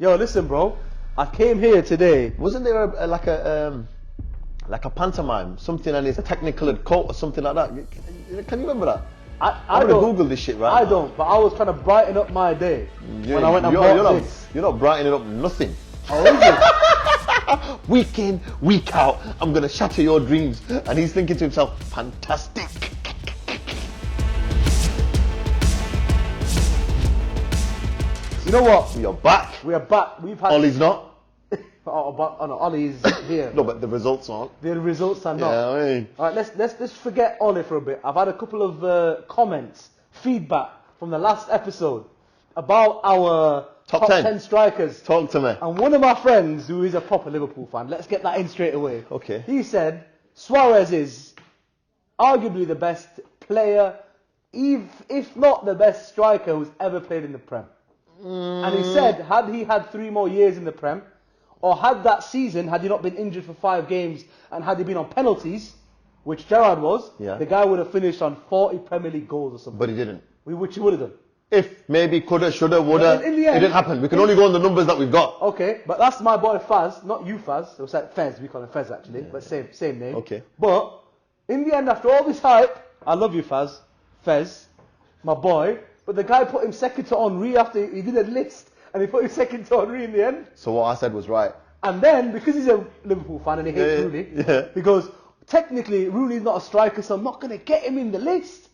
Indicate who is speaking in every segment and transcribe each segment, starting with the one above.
Speaker 1: Yo, listen, bro. I came here today.
Speaker 2: Wasn't there like a pantomime, something and it's a technicolored coat or something like that? Can you remember that? I'm gonna Google this shit right
Speaker 1: I
Speaker 2: now.
Speaker 1: don't, but I was trying to brighten up my day when I went and bought this.
Speaker 2: You're not brightening up nothing.
Speaker 1: Oh, is it?
Speaker 2: Week in, week out, I'm gonna shatter your dreams. And he's thinking to himself, fantastic.
Speaker 1: You know what?
Speaker 2: We are back.
Speaker 1: We are back. We've had.
Speaker 2: Ollie's not.
Speaker 1: Oh no, Ollie's here.
Speaker 2: No, but the results aren't.
Speaker 1: The results are not.
Speaker 2: Yeah, I mean.
Speaker 1: All right, let's forget Ollie for a bit. I've had a couple of comments, feedback from the last episode about our top 10 strikers.
Speaker 2: Talk to me.
Speaker 1: And one of my friends, who is a proper Liverpool fan, let's get that in straight away.
Speaker 2: Okay.
Speaker 1: He said Suarez is arguably the best player, if not the best striker who's ever played in the Prem. And he said, had he had 3 more years in the Prem, or had that season, had he not been injured for 5 games, and had he been on penalties, which Gerrard was, the guy would have finished on 40 Premier League goals or something.
Speaker 2: But he didn't.
Speaker 1: Which he would have done.
Speaker 2: If, maybe, coulda, shoulda, woulda.
Speaker 1: In the end,
Speaker 2: it didn't happen. We can only go on the numbers that we've got.
Speaker 1: Okay, but that's my boy Faz, not you Faz. It was like Fez, we call him Fez actually, but same name.
Speaker 2: Okay.
Speaker 1: But, in the end, after all this hype, I love you Fez, my boy, but the guy put him second to Henry after he did a list, and he put him second to Henry in the end.
Speaker 2: So what I said was right.
Speaker 1: And then, because he's a Liverpool fan and he hates Rooney, he goes, technically, Rooney's not a striker, so I'm not going to get him in the list.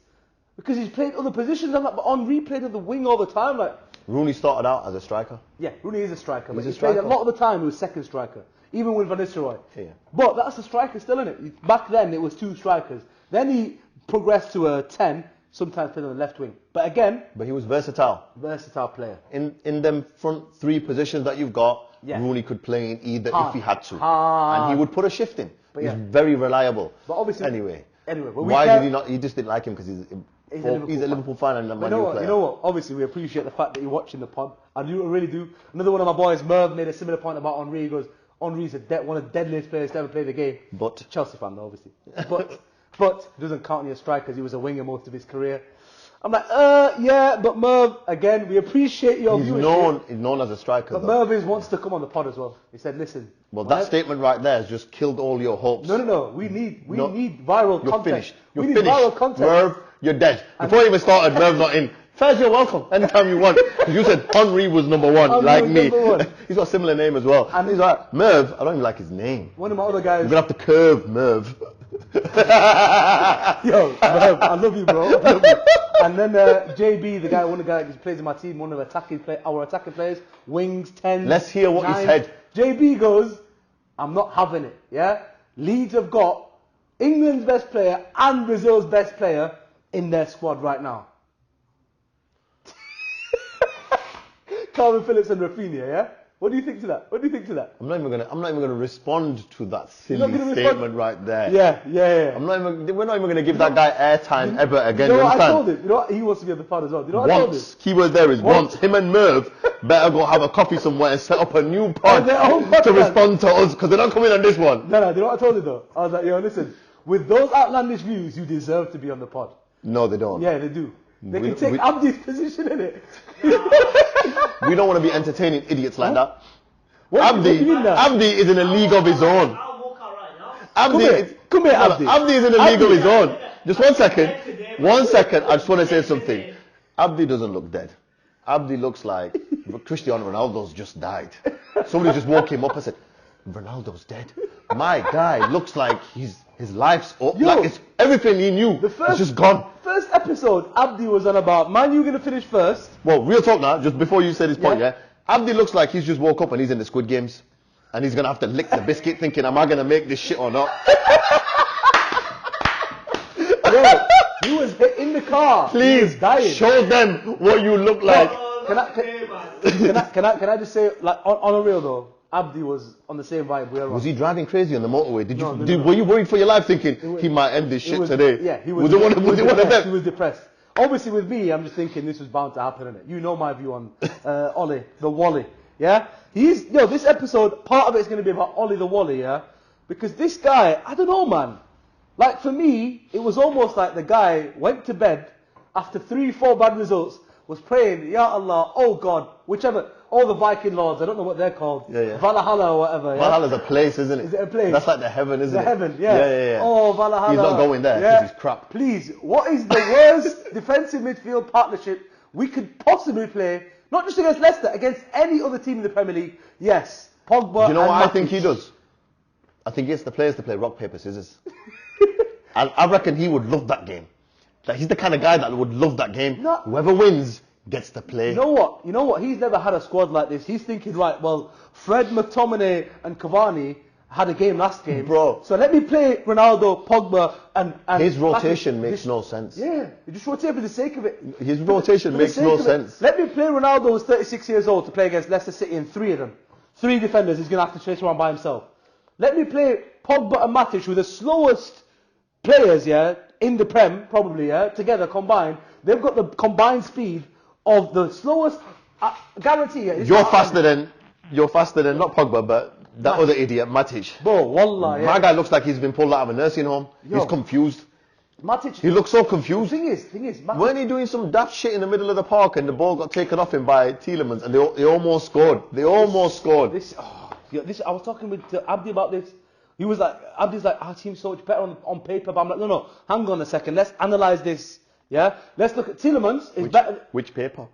Speaker 1: Because he's played other positions. I'm like, but Henry played at the wing all the time. Like,
Speaker 2: Rooney started out as a striker.
Speaker 1: Yeah, Rooney is a striker. But
Speaker 2: He's
Speaker 1: he
Speaker 2: a
Speaker 1: played
Speaker 2: striker.
Speaker 1: a lot of the time, he was second striker. Even with Van Nistelrooy.
Speaker 2: Yeah.
Speaker 1: But that's a striker still, isn't it? Back then, it was 2 strikers. Then he progressed to a 10, sometimes played on the left wing. But again...
Speaker 2: But he was versatile.
Speaker 1: Versatile player.
Speaker 2: In them front 3 positions that you've got, Rooney could play in either if he had to. And he would put a shift in. He's very reliable.
Speaker 1: But obviously...
Speaker 2: Anyway.
Speaker 1: Why
Speaker 2: did he not... He just didn't like him because he's a Liverpool fan and a Man U player.
Speaker 1: You know what? Obviously, we appreciate the fact that you're watching the pod. I really do. Another one of my boys, Merv, made a similar point about Henry. He goes, Henry's one of the deadliest players to ever play the game.
Speaker 2: But
Speaker 1: Chelsea fan, though, obviously. But it doesn't count as a striker because he was a winger most of his career. I'm like, yeah, but Merv, again, we appreciate your viewership.
Speaker 2: He's known as a striker.
Speaker 1: But Merv wants to come on the pod as well. He said, listen.
Speaker 2: Well, that statement right there has just killed all your hopes.
Speaker 1: No. We need viral content.
Speaker 2: You're finished.
Speaker 1: We need viral content.
Speaker 2: Merv, you're dead. Before you even started, Merv's not in. Faz, you're welcome. Anytime you want. You said Henry was number 1, like me. He's got a similar name as well. And he's like, Merv, I don't even like his name.
Speaker 1: One of my other guys.
Speaker 2: You're going to have to curve Merv.
Speaker 1: Yo, Merv, I love you, bro. I love you. And then JB, one of the guys who plays in my team, one of our attacking players, wings, 10.
Speaker 2: Let's hear what he said.
Speaker 1: JB goes, I'm not having it, yeah? Leeds have got England's best player and Brazil's best player in their squad right now. Calvin Phillips and Rafinha, yeah? What do you think to that?
Speaker 2: I'm not even gonna respond to that silly statement right there.
Speaker 1: Yeah.
Speaker 2: We're not even gonna give that guy airtime ever again.
Speaker 1: You know what I told him? You know what? He wants to be on the pod as well. You know what I told him?
Speaker 2: Keyword there is once. Him and Merv better go have a coffee somewhere and set up a new pod to respond to us because they're not coming on this one.
Speaker 1: No. You know what I told him though? I was like, yo, listen. With those outlandish views, you deserve to be on the pod.
Speaker 2: No, they don't.
Speaker 1: Yeah, they do. They can take Abdi's position in it.
Speaker 2: We don't want to be entertaining idiots like that. Abdi is in a league of his own.
Speaker 3: I'll walk out right now.
Speaker 1: Come here, Abdi.
Speaker 2: Abdi is in a league of his own. Just 1 second. 1 second. I just want to say something. Abdi doesn't look dead. Abdi looks like Cristiano Ronaldo's just died. Somebody just woke him up and said, Ronaldo's dead. My guy looks like his life's up. Like it's everything he knew. It's just gone.
Speaker 1: First episode, Abdi was on about, man, you're going to finish first.
Speaker 2: Well, real talk now, just before you say this point, Abdi looks like he's just woke up and he's in the Squid Games. And he's going to have to lick the biscuit thinking, am I going to make this shit or not?
Speaker 1: Yo, he was in the car.
Speaker 2: Please, show them what you look like.
Speaker 1: Can I just say, like, on a real though, Abdi was on the same vibe we are on.
Speaker 2: Was he driving crazy on the motorway? Were you worried for your life thinking he might end this shit today?
Speaker 1: Yeah, he
Speaker 2: was one of them?
Speaker 1: He was depressed. Obviously with me, I'm just thinking this was bound to happen, innit? You know my view on Ollie, the Wally, yeah? This episode, part of it is going to be about Ollie the Wally, yeah? Because this guy, I don't know, man. Like for me, it was almost like the guy went to bed after 3-4 bad results, was praying, Ya Allah, oh God, whichever. all the Viking lords. I don't know what they're called.
Speaker 2: Yeah.
Speaker 1: Valhalla or whatever. Yeah?
Speaker 2: Valhalla's a place, isn't it?
Speaker 1: Is it a place?
Speaker 2: That's like the heaven, isn't
Speaker 1: The
Speaker 2: it?
Speaker 1: heaven, yeah.
Speaker 2: Yeah.
Speaker 1: Oh, Valhalla.
Speaker 2: He's not going there because he's crap.
Speaker 1: Please, what is the worst defensive midfield partnership we could possibly play? Not just against Leicester, against any other team in the Premier League. Yes, Pogba.
Speaker 2: Do you know
Speaker 1: and
Speaker 2: what I
Speaker 1: Matic.
Speaker 2: think he does? I think he gets the players to play rock, paper, scissors. And I reckon he would love that game. Like, he's the kind of guy that would love that game.
Speaker 1: No.
Speaker 2: Whoever wins gets to play.
Speaker 1: You know what? He's never had a squad like this. He's thinking, right, well, Fred, McTominay and Cavani had a game last game.
Speaker 2: Bro.
Speaker 1: So let me play Ronaldo, Pogba and
Speaker 2: His rotation
Speaker 1: Matic.
Speaker 2: makes no sense.
Speaker 1: Yeah, you just rotate for the sake of it.
Speaker 2: His rotation
Speaker 1: For the
Speaker 2: makes
Speaker 1: sake
Speaker 2: no
Speaker 1: of it.
Speaker 2: sense.
Speaker 1: Let me play Ronaldo, who's 36 years old, to play against Leicester City and 3 of them. 3 defenders he's going to have to chase around by himself. Let me play Pogba and Matic, who are the slowest players, in the Prem, probably, together, combined. They've got the combined speed of the slowest, guarantee.
Speaker 2: You're faster than not Pogba, but that other idiot, Matic.
Speaker 1: Bro, wallah,
Speaker 2: My guy looks like he's been pulled out of a nursing home.
Speaker 1: Yo.
Speaker 2: He's confused.
Speaker 1: Matic.
Speaker 2: He looks so confused.
Speaker 1: Thing is, Matic.
Speaker 2: Weren't he doing some daft shit in the middle of the park and the ball got taken off him by Tielemans and they almost scored. They almost scored.
Speaker 1: I was talking with Abdi about this. Abdi's like, our team's so much better on paper, but I'm like, no, hang on a second, let's analyse this. Yeah, let's look at Tielemans is better.
Speaker 2: Which paper?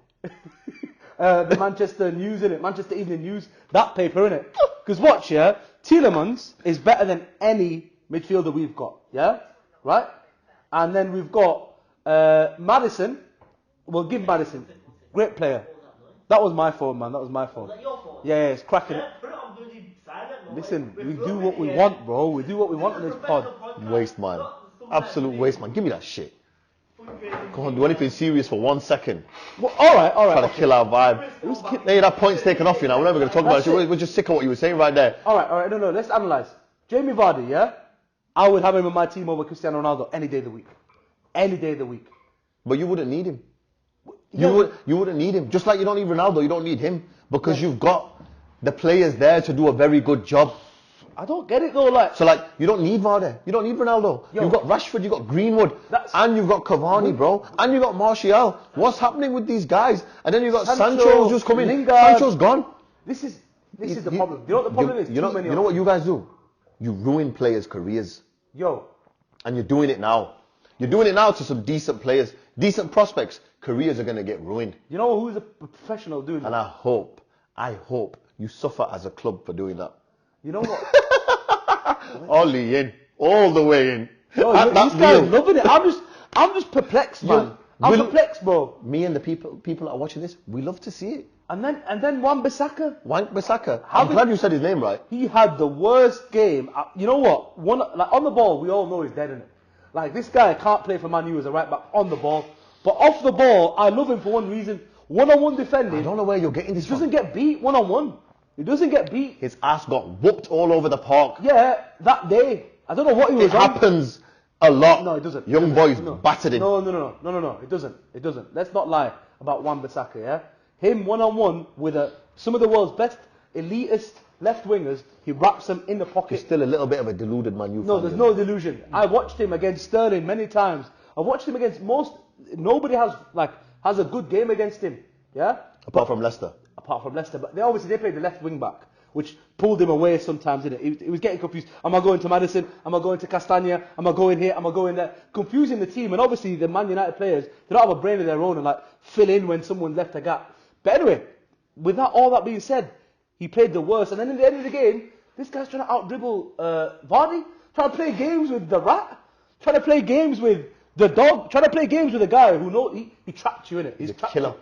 Speaker 1: The Manchester News, innit? Manchester Evening News, that paper, innit? Because watch, Tielemans is better than any midfielder we've got, right? And then we've got Maddison. We'll give Maddison, great player. That was my phone, man. That was my phone.
Speaker 3: Was that your phone?
Speaker 1: Yeah, it's cracking.
Speaker 3: Put it on bloody silent mode.
Speaker 1: Listen, we do what we want, bro. We do what we want in this pod.
Speaker 2: Waste man. Absolute waste man. Give me that shit. Come on, do anything serious for 1 second.
Speaker 1: Well, all right.
Speaker 2: Trying to kill our vibe. Hey, that point's taken off you now. We're never going to talk about it. We're just sick of what you were saying right there.
Speaker 1: All right. No. Let's analyse. Jamie Vardy, I would have him in my team over Cristiano Ronaldo any day of the week. Any day of the week.
Speaker 2: But you wouldn't need him.
Speaker 1: Yeah.
Speaker 2: You wouldn't need him. Just like you don't need Ronaldo, you don't need him. Because you've got the players there to do a very good job.
Speaker 1: I don't get it though, like.
Speaker 2: So like, you don't need Vardy. You don't need Ronaldo.
Speaker 1: Yo.
Speaker 2: You've got Rashford, you've got Greenwood, and you've got Cavani, bro. And you've got Martial. What's happening with these guys? And then you've got Sancho just coming.
Speaker 1: Lingard.
Speaker 2: Sancho's gone.
Speaker 1: This is the problem. You know what the problem is?
Speaker 2: You know what you guys do? You ruin players' careers.
Speaker 1: Yo.
Speaker 2: And you're doing it now. You're doing it now to some decent players, decent prospects. Careers are going to get ruined.
Speaker 1: You know who's a professional doing
Speaker 2: And
Speaker 1: that?
Speaker 2: I hope you suffer as a club for doing that.
Speaker 1: You know what?
Speaker 2: Only in. All the way in.
Speaker 1: Yo,
Speaker 2: At
Speaker 1: this
Speaker 2: that
Speaker 1: guy's
Speaker 2: meal.
Speaker 1: loving it. I'm just perplexed, man. I'm perplexed, bro.
Speaker 2: Me and the people that are watching this, we love to see it.
Speaker 1: And then Wan-Bissaka.
Speaker 2: Wan-Bissaka. I'm glad you said his name right.
Speaker 1: He had the worst game. You know what? On the ball, we all know he's dead, innit? Like, this guy can't play for Man U as a right back on the ball. But off the ball, I love him for one reason. One-on-one defending.
Speaker 2: I don't know where you're getting this
Speaker 1: He
Speaker 2: from.
Speaker 1: doesn't get beat one-on-one. He doesn't get beat.
Speaker 2: His ass got whooped all over the park.
Speaker 1: Yeah, that day. I don't know what he was
Speaker 2: It
Speaker 1: on.
Speaker 2: happens a lot.
Speaker 1: No, it doesn't.
Speaker 2: Young boys battered him.
Speaker 1: No. It doesn't. Let's not lie about Wan-Bissaka, yeah? Him one-on-one with some of the world's best elitist left wingers, he wraps them in the pocket.
Speaker 2: He's still a little bit of a deluded Man U fan.
Speaker 1: No, there's no delusion. I watched him against Sterling many times. I watched him against nobody has a good game against him. Yeah?
Speaker 2: Apart from Leicester.
Speaker 1: But they played the left wing back, which pulled him away sometimes, didn't it? He was getting confused. Am I going to Maddison? Am I going to Castagna? Am I going here? Am I going there? Confusing the team. And obviously the Man United players, they don't have a brain of their own and fill in when someone left a gap. But anyway, with all that being said, he played the worst. And then at the end of the game, this guy's trying to out-dribble Vardy, trying to play games with the rat, trying to play games with the dog, trying to play games with a guy who knows he trapped you in it.
Speaker 2: He's a killer.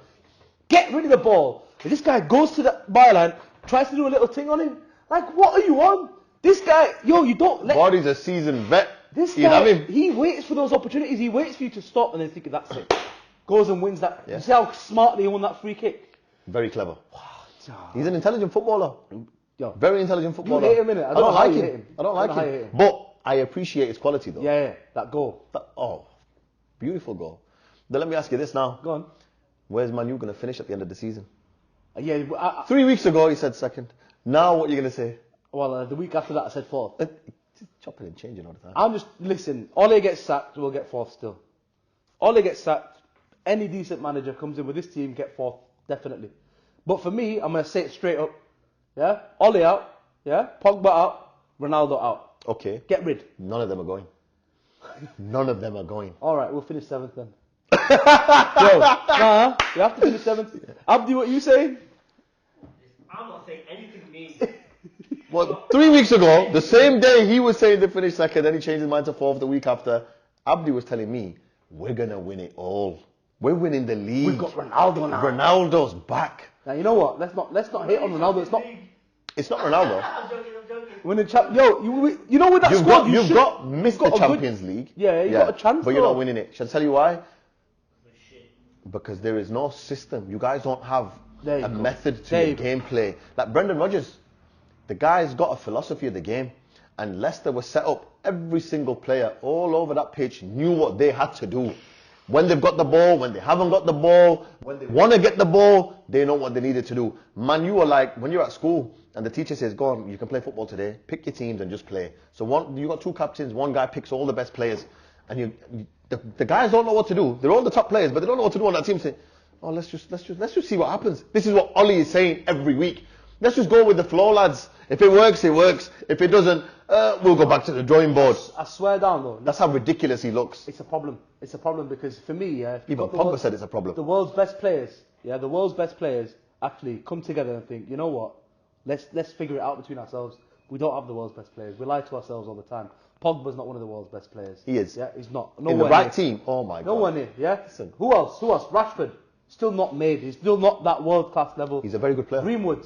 Speaker 1: Get rid of the ball. And this guy goes to the byline, tries to do a little thing on him. Like, what are you on? This guy, you don't let...
Speaker 2: Vardy's a seasoned vet.
Speaker 1: This
Speaker 2: You have
Speaker 1: guy,
Speaker 2: him.
Speaker 1: he waits for those opportunities. He waits for you to stop and then think, that's it. Goes and wins that.
Speaker 2: Yeah.
Speaker 1: You see how smartly he won that free kick?
Speaker 2: Very clever. He's an intelligent footballer.
Speaker 1: Yo.
Speaker 2: Very intelligent footballer.
Speaker 1: hate him, innit? I don't know how
Speaker 2: like
Speaker 1: you
Speaker 2: him.
Speaker 1: hate him.
Speaker 2: I don't
Speaker 1: I
Speaker 2: like
Speaker 1: don't know how you hate
Speaker 2: him.
Speaker 1: him.
Speaker 2: But I appreciate his quality though.
Speaker 1: Yeah, that goal.
Speaker 2: Beautiful goal. Then let me ask you this now.
Speaker 1: Go on.
Speaker 2: Where's Man U going to finish at the end of the season?
Speaker 1: Yeah,
Speaker 2: 3 weeks ago he said second. Now what are you going to say?
Speaker 1: the week after that I said fourth.
Speaker 2: Just chopping and changing all the time.
Speaker 1: Listen, Ole gets sacked, we'll get fourth still. Ole gets sacked, any decent manager comes in with this team, get fourth, definitely. But for me, I'm going to say it straight up. Yeah? Ole out. Yeah? Pogba out. Ronaldo out.
Speaker 2: Okay.
Speaker 1: Get rid.
Speaker 2: None of them are going. None of them are going.
Speaker 1: All right, we'll finish 7th then. Yo, you have to finish 7th. Abdi, what you saying?
Speaker 3: I'm not saying anything mean.
Speaker 2: Well, 3 weeks ago, the same day he was saying they finished second, then he changed his mind to 4th the week after. Abdi was telling me, we're going to win it all. We're winning the league.
Speaker 1: We've got Ronaldo now.
Speaker 2: Ronaldo's back.
Speaker 1: Now, you know what? Let's not hate on Ronaldo.
Speaker 2: It's not Ronaldo.
Speaker 3: I'm joking.
Speaker 1: Winning Yo, you know with that squad,
Speaker 2: You've got Mr. Champions League.
Speaker 1: Yeah, you got a chance.
Speaker 2: But you're not winning it. Shall I tell you why? Because there is no system. You guys don't have a method to your gameplay. Like Brendan Rodgers, the guy's got a philosophy of the game. And Leicester was set up. Every single player all over that pitch knew what they had to do. When they've got the ball, when they haven't got the ball, when they want to get the ball, they know what they needed to do. Man, you are like, when you're at school and the teacher says, go on, you can play football today, pick your teams and just play. So you got 2 captains, one guy picks all the best players. And the guys don't know what to do. They're all the top players, but they don't know what to do on that team. Say, oh, let's just see what happens. This is what Ollie is saying every week. Let's just go with the flow, lads. If it works, it works. If it doesn't, we'll go back to the drawing board.
Speaker 1: I swear down though.
Speaker 2: That's how ridiculous he looks.
Speaker 1: It's a problem. It's a problem because for me,
Speaker 2: even Pogba said it's a problem.
Speaker 1: The world's best players, the world's best players actually come together and think, you know what? Let's figure it out between ourselves. We don't have the world's best players. We lie to ourselves all the time. Pogba's not one of the world's best players.
Speaker 2: He is.
Speaker 1: Yeah, he's not.
Speaker 2: In the right team. Oh my God.
Speaker 1: No one in. Yeah.
Speaker 2: Listen.
Speaker 1: Who else? Rashford. Still not made. He's still not that world class level.
Speaker 2: He's a very good player.
Speaker 1: Greenwood.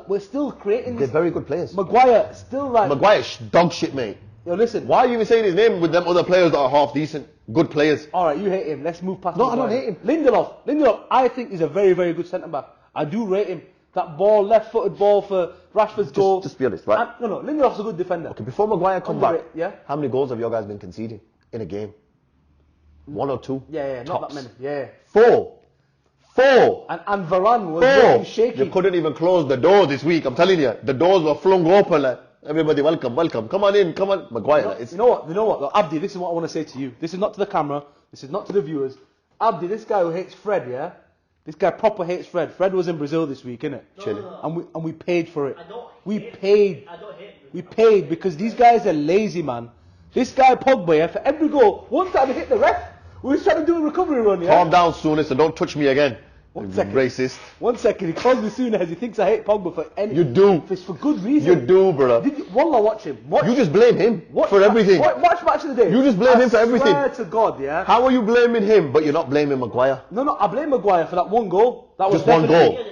Speaker 1: We're still creating.
Speaker 2: They're very good players.
Speaker 1: Maguire still like.
Speaker 2: Maguire's dog shit, mate.
Speaker 1: Yo, listen.
Speaker 2: Why are you even saying his name with them other players that are half decent, good players?
Speaker 1: All right, you hate him. Let's move past.
Speaker 2: No, I don't hate him.
Speaker 1: Lindelof. I think is a very, very good centre back. I do rate him. That ball, left-footed ball for Rashford's goal.
Speaker 2: Just be honest, right?
Speaker 1: No. Lindelof's a good defender.
Speaker 2: Okay, before Maguire come back,
Speaker 1: yeah.
Speaker 2: How many goals have your guys been conceding in a game? 1 or 2?
Speaker 1: Yeah, not that many. Yeah.
Speaker 2: 4.
Speaker 1: And Varane was getting shaky.
Speaker 2: You couldn't even close the door this week. I'm telling you, the doors were flung open. Like, everybody, welcome. Come on in, come on, Maguire.
Speaker 1: You know what? Look, Abdi, this is what I want to say to you. This is not to the camera. This is not to the viewers. Abdi, this guy who hates Fred, yeah. This guy proper hates Fred. Fred was in Brazil this week, innit?
Speaker 2: Chilling.
Speaker 1: And we paid for it.
Speaker 3: I don't
Speaker 1: We paid because these guys are lazy, man. This guy Pogba, yeah, for every goal, one time he hit the ref. We was trying to do a recovery run, yeah.
Speaker 2: Calm down, Soonest, and don't touch me again.
Speaker 1: One second.
Speaker 2: Racist.
Speaker 1: 1 second. He calls me soon as he thinks I hate Pogba for any.
Speaker 2: You do.
Speaker 1: It's for good reason.
Speaker 2: You do, brother.
Speaker 1: Wallah, watch him.
Speaker 2: You just blame him for everything.
Speaker 1: Watch Match of the Day.
Speaker 2: You just blame him for everything.
Speaker 1: I swear to God, yeah.
Speaker 2: How are you blaming him, but you're not blaming Maguire?
Speaker 1: No, I blame Maguire for that one goal. That was
Speaker 2: Just one
Speaker 1: definitely-
Speaker 2: goal.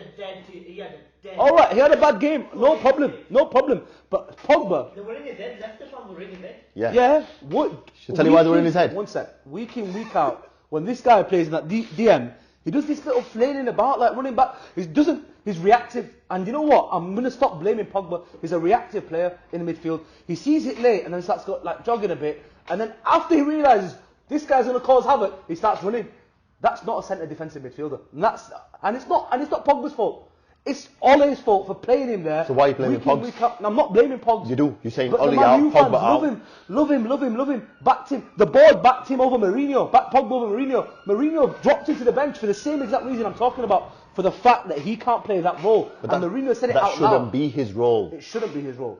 Speaker 3: He had a dead.
Speaker 1: All right, he had a bad game. No problem. But Pogba.
Speaker 3: They were in his head. Leicester fans were in his head.
Speaker 2: Yeah.
Speaker 1: What?
Speaker 2: Should I tell you why they were in his head?
Speaker 1: One sec. Week in, week out, when this guy plays in that DM, he does this little flailing about, like running back. He's reactive. And you know what? I'm going to stop blaming Pogba. He's a reactive player in the midfield. He sees it late and then starts jogging a bit. And then after he realises this guy's going to cause havoc, he starts running. That's not a centre defensive midfielder. And it's not Pogba's fault. It's Ole's fault for playing him there.
Speaker 2: So why are you blaming Pogs?
Speaker 1: I'm not blaming Pogs.
Speaker 2: You do. You're saying
Speaker 1: But
Speaker 2: Ole
Speaker 1: the Man
Speaker 2: out,
Speaker 1: U
Speaker 2: Pogba
Speaker 1: fans
Speaker 2: out.
Speaker 1: love him. Backed him. The board backed him over Mourinho. Backed Pogba over Mourinho. Mourinho dropped him to the bench for the same exact reason I'm talking about. For the fact that he can't play that role.
Speaker 2: But
Speaker 1: and Mourinho said it out
Speaker 2: loud. That shouldn't be his role.
Speaker 1: It shouldn't be his role.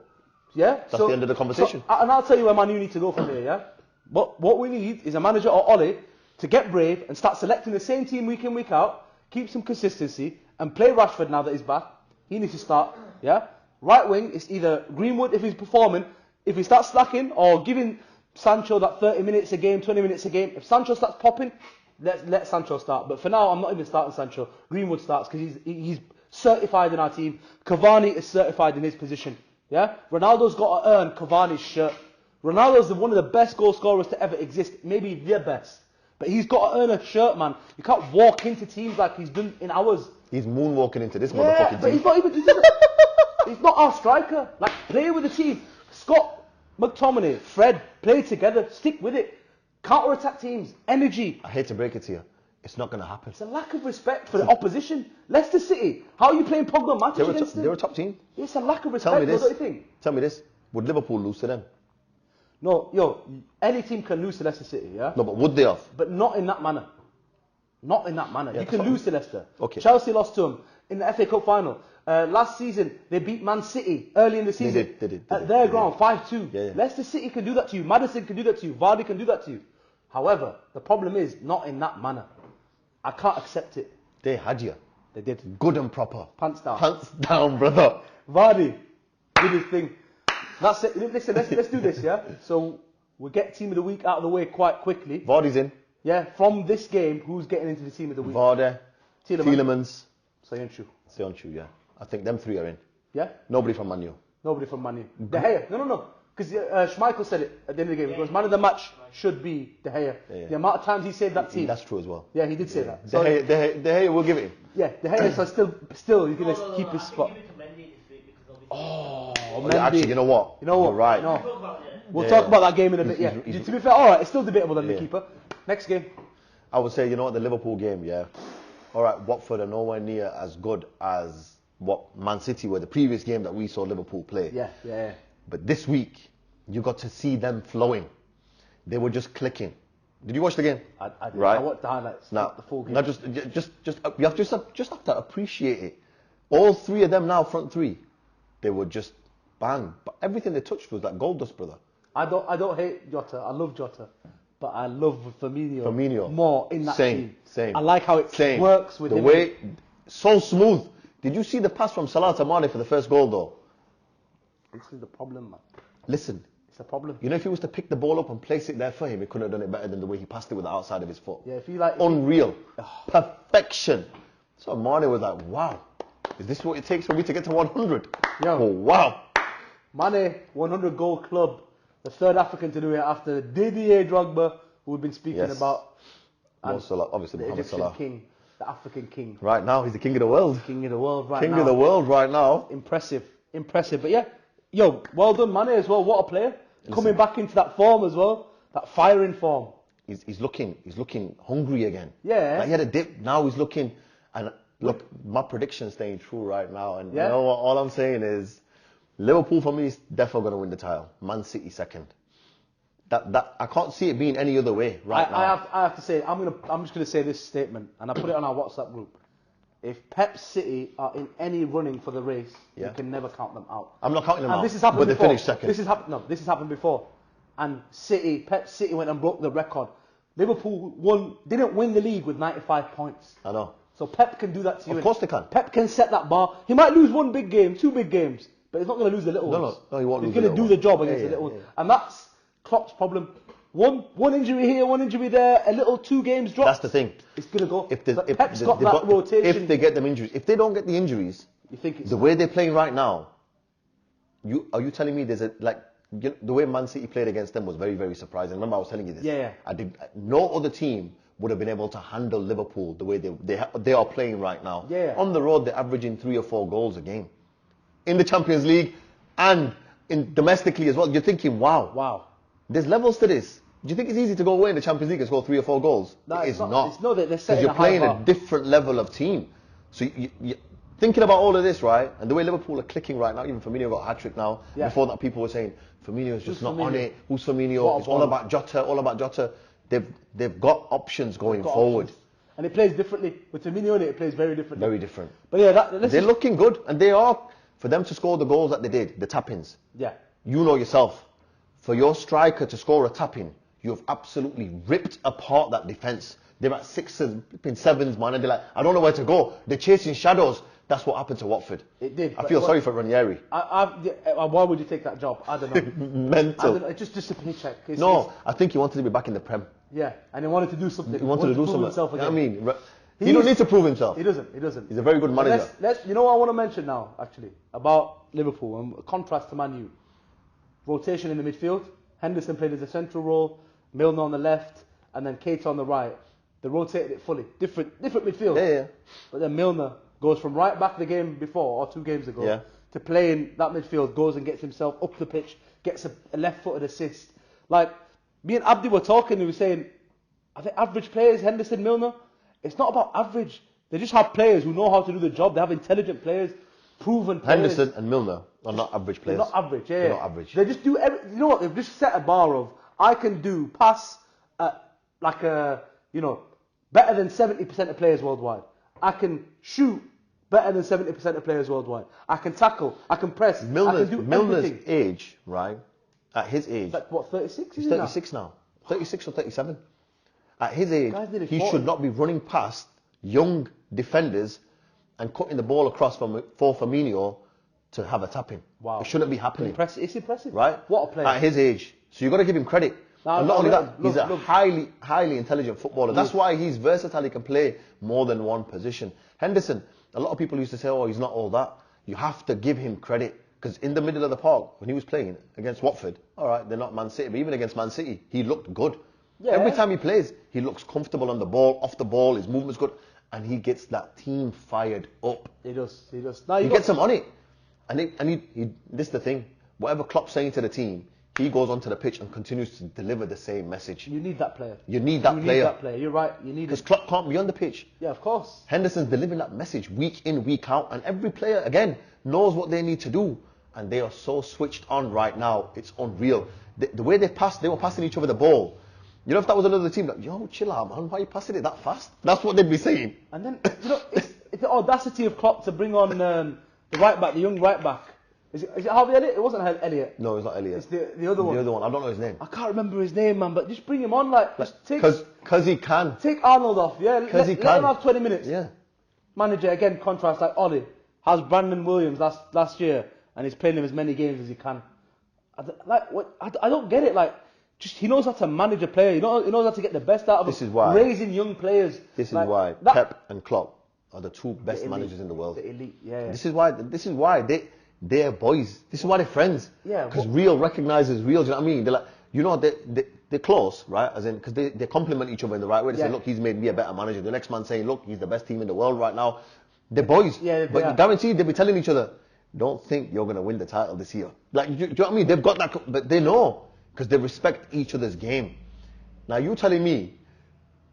Speaker 1: Yeah?
Speaker 2: That's the end of the conversation.
Speaker 1: And I'll tell you where Man U need to go from here, yeah? But what we need is a manager or Ole to get brave and start selecting the same team week in, week out, keep some consistency, and play Rashford now that he's back. He needs to start, yeah? Right wing, it's either Greenwood if he's performing, if he starts slacking, or giving Sancho that 30 minutes a game, 20 minutes a game. If Sancho starts popping, let Sancho start. But for now, I'm not even starting Sancho. Greenwood starts because he's certified in our team. Cavani is certified in his position, yeah? Ronaldo's got to earn Cavani's shirt. Ronaldo's one of the best goal scorers to ever exist, maybe the best. But he's got to earn a shirt, man. You can't walk into teams like he's done in ours.
Speaker 2: He's moonwalking into this
Speaker 1: Yeah,
Speaker 2: motherfucking
Speaker 1: but
Speaker 2: team.
Speaker 1: he's not our striker. Like, play with the team. Scott, McTominay, Fred, play together. Stick with it. Counter-attack teams. Energy.
Speaker 2: I hate to break it to you. It's not going to happen.
Speaker 1: It's a lack of respect for the opposition. Leicester City. How are you playing Pogba matches against them?
Speaker 2: They're a top team.
Speaker 1: It's a lack of respect.
Speaker 2: Tell me this.
Speaker 1: What do you think?
Speaker 2: Tell me this. Would Liverpool lose to them?
Speaker 1: No, any team can lose to Leicester City, yeah?
Speaker 2: No, but would they have?
Speaker 1: But not in that manner. Not in that manner.
Speaker 2: Yeah,
Speaker 1: you can lose to Leicester.
Speaker 2: Okay.
Speaker 1: Chelsea lost to them. in the FA Cup final. Last season, they beat Man City early in the season.
Speaker 2: They did.
Speaker 1: At their ground, 5-2.
Speaker 2: Yeah.
Speaker 1: Leicester City can do that to you. Madison can do that to you. Vardy can do that to you. However, the problem is not in that manner. I can't accept it.
Speaker 2: They had you.
Speaker 1: They did.
Speaker 2: Good and proper.
Speaker 1: Pants down.
Speaker 2: Pants down, brother.
Speaker 1: Vardy did his thing. That's it. Listen, let's do this, yeah? So we'll get Team of the Week out of the way quite quickly.
Speaker 2: Vardy's in.
Speaker 1: Yeah, from this game, who's getting into the Team of the Week?
Speaker 2: Vardy,
Speaker 1: Tielemans.
Speaker 2: Tielemans,
Speaker 1: Soyuncu.
Speaker 2: Soyuncu, yeah. I think them three are in.
Speaker 1: Yeah?
Speaker 2: Nobody from Man U.
Speaker 1: Nobody from Man U. De Gea. No. Because Schmeichel said it at the end of the game. He goes, man of the match should be De Gea.
Speaker 2: Yeah.
Speaker 1: The amount of times he saved that team.
Speaker 2: That's true as well.
Speaker 1: Yeah, he did say that.
Speaker 2: De Gea, we'll give it him.
Speaker 1: Yeah, De Gea, so still he's going to keep his spot.
Speaker 3: Give it to Mendy this week because obviously.
Speaker 1: Oh,
Speaker 2: Oh, yeah, actually, you know what? You're right.
Speaker 1: No.
Speaker 3: Talk about it.
Speaker 1: We'll talk about that game in a bit, yeah. To be fair, alright, it's still debatable than the
Speaker 2: Yeah.
Speaker 1: keeper. Next game.
Speaker 2: I would say, you know what, the Liverpool game, yeah. All right, Watford are nowhere near as good as what Man City were the previous game that we saw Liverpool play.
Speaker 1: Yeah.
Speaker 2: But this week, you got to see them flowing. They were just clicking. Did you watch the game?
Speaker 1: I did.
Speaker 2: Right.
Speaker 1: I watched the highlights,
Speaker 2: Now,
Speaker 1: not the full game.
Speaker 2: now just you have just have to appreciate it. All three of them now, front three, they were just bang. But everything they touched was like gold dust, brother.
Speaker 1: I don't hate Jota. I love Jota. But I love
Speaker 2: Firmino.
Speaker 1: more in that team.
Speaker 2: Same.
Speaker 1: I like how it works with
Speaker 2: the
Speaker 1: him.
Speaker 2: way, so smooth. Did you see the pass from Salah to Mane for the first goal though?
Speaker 1: This is the problem, man.
Speaker 2: Listen,
Speaker 1: It's a problem.
Speaker 2: you know if he was to pick the ball up and place it there for him, he couldn't have done it better than the way he passed it with the outside of his foot.
Speaker 1: Yeah, if you like...
Speaker 2: Unreal. Perfection. So Mane was like, wow, is this what it takes for me to get to 100?
Speaker 1: Yo.
Speaker 2: Oh, wow.
Speaker 1: Mane, 100 goal club. The third African to do it after Didier Drogba, who we've been speaking
Speaker 2: Yes.
Speaker 1: about.
Speaker 2: Mo Salah, obviously
Speaker 1: The
Speaker 2: Mohamed
Speaker 1: Egyptian
Speaker 2: Salah.
Speaker 1: king. The African king.
Speaker 2: Right now, he's the king of the world.
Speaker 1: King of the world right now.
Speaker 2: King of the world right now.
Speaker 1: Impressive. But yeah, yo, well done Mane as well. What a player. Coming back into that form as well. That firing form.
Speaker 2: He's looking hungry again.
Speaker 1: Yeah.
Speaker 2: Like he had a dip. Now he's looking, and look, my prediction's staying true right now. And
Speaker 1: Yeah.
Speaker 2: you know what? All I'm saying is, Liverpool for me is definitely going to win the title. Man City second. That I can't see it being any other way right now.
Speaker 1: I have to say, I'm just gonna say this statement, and I put it on our WhatsApp group. If Pep City are in any running for the race,
Speaker 2: Yeah.
Speaker 1: you can never count them out.
Speaker 2: I'm not counting them
Speaker 1: And
Speaker 2: out.
Speaker 1: this has happened
Speaker 2: but
Speaker 1: before.
Speaker 2: they finished second.
Speaker 1: This has happened before. And Pep City went and broke the record. Liverpool didn't win the league with 95 points.
Speaker 2: I know.
Speaker 1: So Pep can do that to you.
Speaker 2: Of course they can.
Speaker 1: Pep can set that bar. He might lose one big game, two big games, but he's not going to lose the little ones.
Speaker 2: No, he won't
Speaker 1: He's
Speaker 2: lose the
Speaker 1: going to
Speaker 2: little
Speaker 1: do
Speaker 2: ones.
Speaker 1: the job against the little ones. And that's Klopp's problem. One injury here, one injury there, a little 2 games drop.
Speaker 2: That's the thing.
Speaker 1: It's going to go.
Speaker 2: If
Speaker 1: But Pep's got that rotation.
Speaker 2: If they get them injuries, if they don't get the injuries,
Speaker 1: You think it's...
Speaker 2: the way they're playing right now, are you telling me there's the way Man City played against them was very, very surprising. Remember I was telling you this.
Speaker 1: Yeah.
Speaker 2: No other team would have been able to handle Liverpool the way they are playing right now.
Speaker 1: Yeah.
Speaker 2: On the road, they're averaging 3 or 4 goals a game. In the Champions League and domestically as well. You're thinking, wow. There's levels to this. Do you think it's easy to go away in the Champions League and score 3 or 4 goals?
Speaker 1: No,
Speaker 2: It is not.
Speaker 1: It's not that they're
Speaker 2: Because
Speaker 1: setting
Speaker 2: you're
Speaker 1: a high
Speaker 2: playing
Speaker 1: bar.
Speaker 2: a different level of team. So you thinking about all of this, right? And the way Liverpool are clicking right now, even Firmino got a hat-trick now.
Speaker 1: Yeah.
Speaker 2: Before that, people were saying, Firmino's just
Speaker 1: Who's
Speaker 2: not
Speaker 1: Firmino?
Speaker 2: on it. Who's Firmino?
Speaker 1: What a
Speaker 2: It's all
Speaker 1: ball.
Speaker 2: about Jota. They've got options going
Speaker 1: Got
Speaker 2: forward.
Speaker 1: options. And it plays differently. With Firmino in it plays very differently.
Speaker 2: Very different.
Speaker 1: But yeah,
Speaker 2: They're looking good. And they are, for them to score the goals that they did, the tap-ins.
Speaker 1: Yeah.
Speaker 2: You know yourself, for your striker to score a tap-in, you have absolutely ripped apart that defence. They're at 6s, 7s, man, and they're like, I don't know where to go. They're chasing shadows. That's what happened to Watford.
Speaker 1: It did.
Speaker 2: I feel sorry for Ranieri.
Speaker 1: Why would you take that job? I don't know.
Speaker 2: Mental.
Speaker 1: Just a paycheck.
Speaker 2: I think he wanted to be back in the Prem.
Speaker 1: Yeah, and he wanted to do something.
Speaker 2: He wanted to do
Speaker 1: prove
Speaker 2: something.
Speaker 1: himself
Speaker 2: You know
Speaker 1: again.
Speaker 2: what I mean? He don't need to prove himself.
Speaker 1: He doesn't.
Speaker 2: He's a very good manager.
Speaker 1: You know what I want to mention now, actually, about Liverpool, and contrast to Man U. Rotation in the midfield. Henderson played as a central role, Milner on the left, and then Keita on the right. They rotated it fully. Different midfield.
Speaker 2: Yeah.
Speaker 1: But then Milner goes from right back the game before, or 2 games ago,
Speaker 2: Yeah.
Speaker 1: to playing that midfield, goes and gets himself up the pitch, gets a left-footed assist. Like, me and Abdi were talking, he was saying, are they average players, Henderson, Milner? It's not about average. They just have players who know how to do the job. They have intelligent players, proven players.
Speaker 2: Henderson and Milner are not average
Speaker 1: They're
Speaker 2: players.
Speaker 1: not average, yeah.
Speaker 2: They're not average.
Speaker 1: They just do you know what? They've just set a bar of, I can do pass better than 70% of players worldwide. I can shoot better than 70% of players worldwide. I can tackle, I can press, I can do
Speaker 2: Milner's
Speaker 1: everything.
Speaker 2: age, right? At his age,
Speaker 1: Like what, 36?
Speaker 2: he's 36 now. 36 or 37. At his age,
Speaker 1: Guy's nearly
Speaker 2: he
Speaker 1: 40.
Speaker 2: should not be running past young defenders and cutting the ball across for Firmino to have a tap in.
Speaker 1: Wow.
Speaker 2: It shouldn't be happening.
Speaker 1: It's impressive.
Speaker 2: Right?
Speaker 1: What a player.
Speaker 2: At his age. So you've got to give him credit.
Speaker 1: No,
Speaker 2: and not
Speaker 1: no,
Speaker 2: only
Speaker 1: no,
Speaker 2: that,
Speaker 1: look,
Speaker 2: he's a
Speaker 1: look.
Speaker 2: highly intelligent footballer. That's why he's versatile. He can play more than one position. Henderson, a lot of people used to say, oh, he's not all that. You have to give him credit. Because in the middle of the park, when he was playing against Watford, all right, they're not Man City, but even against Man City, he looked good.
Speaker 1: Yeah.
Speaker 2: Every time he plays, he looks comfortable on the ball, off the ball, his movement's good, and he gets that team fired up.
Speaker 1: He does. No,
Speaker 2: He gets them on it. And this is the thing. Whatever Klopp's saying to the team, he goes onto the pitch and continues to deliver the same message.
Speaker 1: You need that player.
Speaker 2: You need that player.
Speaker 1: You're right. You need
Speaker 2: Because
Speaker 1: it.
Speaker 2: Klopp can't be on the pitch.
Speaker 1: Yeah, of course.
Speaker 2: Henderson's delivering that message week in, week out. And every player, again, knows what they need to do. And they are so switched on right now. It's unreal. The way they were passing each other the ball. You know, if that was another team, like, yo, chill out, man. Why are you passing it that fast? That's what they'd be saying.
Speaker 1: And then, it's the audacity of Klopp to bring on the right back, the young right back. Is it Harvey Elliott? It wasn't Elliott.
Speaker 2: No, it's not Elliott.
Speaker 1: It's the other one.
Speaker 2: The other one. I don't know his name.
Speaker 1: I can't remember his name, man, but just bring him on,
Speaker 2: Because he can.
Speaker 1: Take Arnold off, yeah. Let him have 20 minutes.
Speaker 2: Yeah.
Speaker 1: Manager, again, contrast like Ollie has Brandon Williams last year, and he's playing him as many games as he can. I don't get it. Like, just he knows how to manage a player. He knows how to get the best out of
Speaker 2: This
Speaker 1: him.
Speaker 2: is why.
Speaker 1: Raising young players.
Speaker 2: This is why Pep and Klopp are the two best managers in the world.
Speaker 1: The elite, yeah.
Speaker 2: This is why they're boys. This is why they're friends.
Speaker 1: Yeah.
Speaker 2: Because real recognizes real. Do you know what I mean? They're like, you know, they're close, right? As in, because they complement each other in the right way. They say, look, he's made me a better manager. The next man saying, look, he's the best team in the world right now. They're boys.
Speaker 1: Yeah,
Speaker 2: but you guaranteed they'll be telling each other, don't think you're going to win the title this year. Like, do you know what I mean? They've got that, but they know because they respect each other's game. Now, you telling me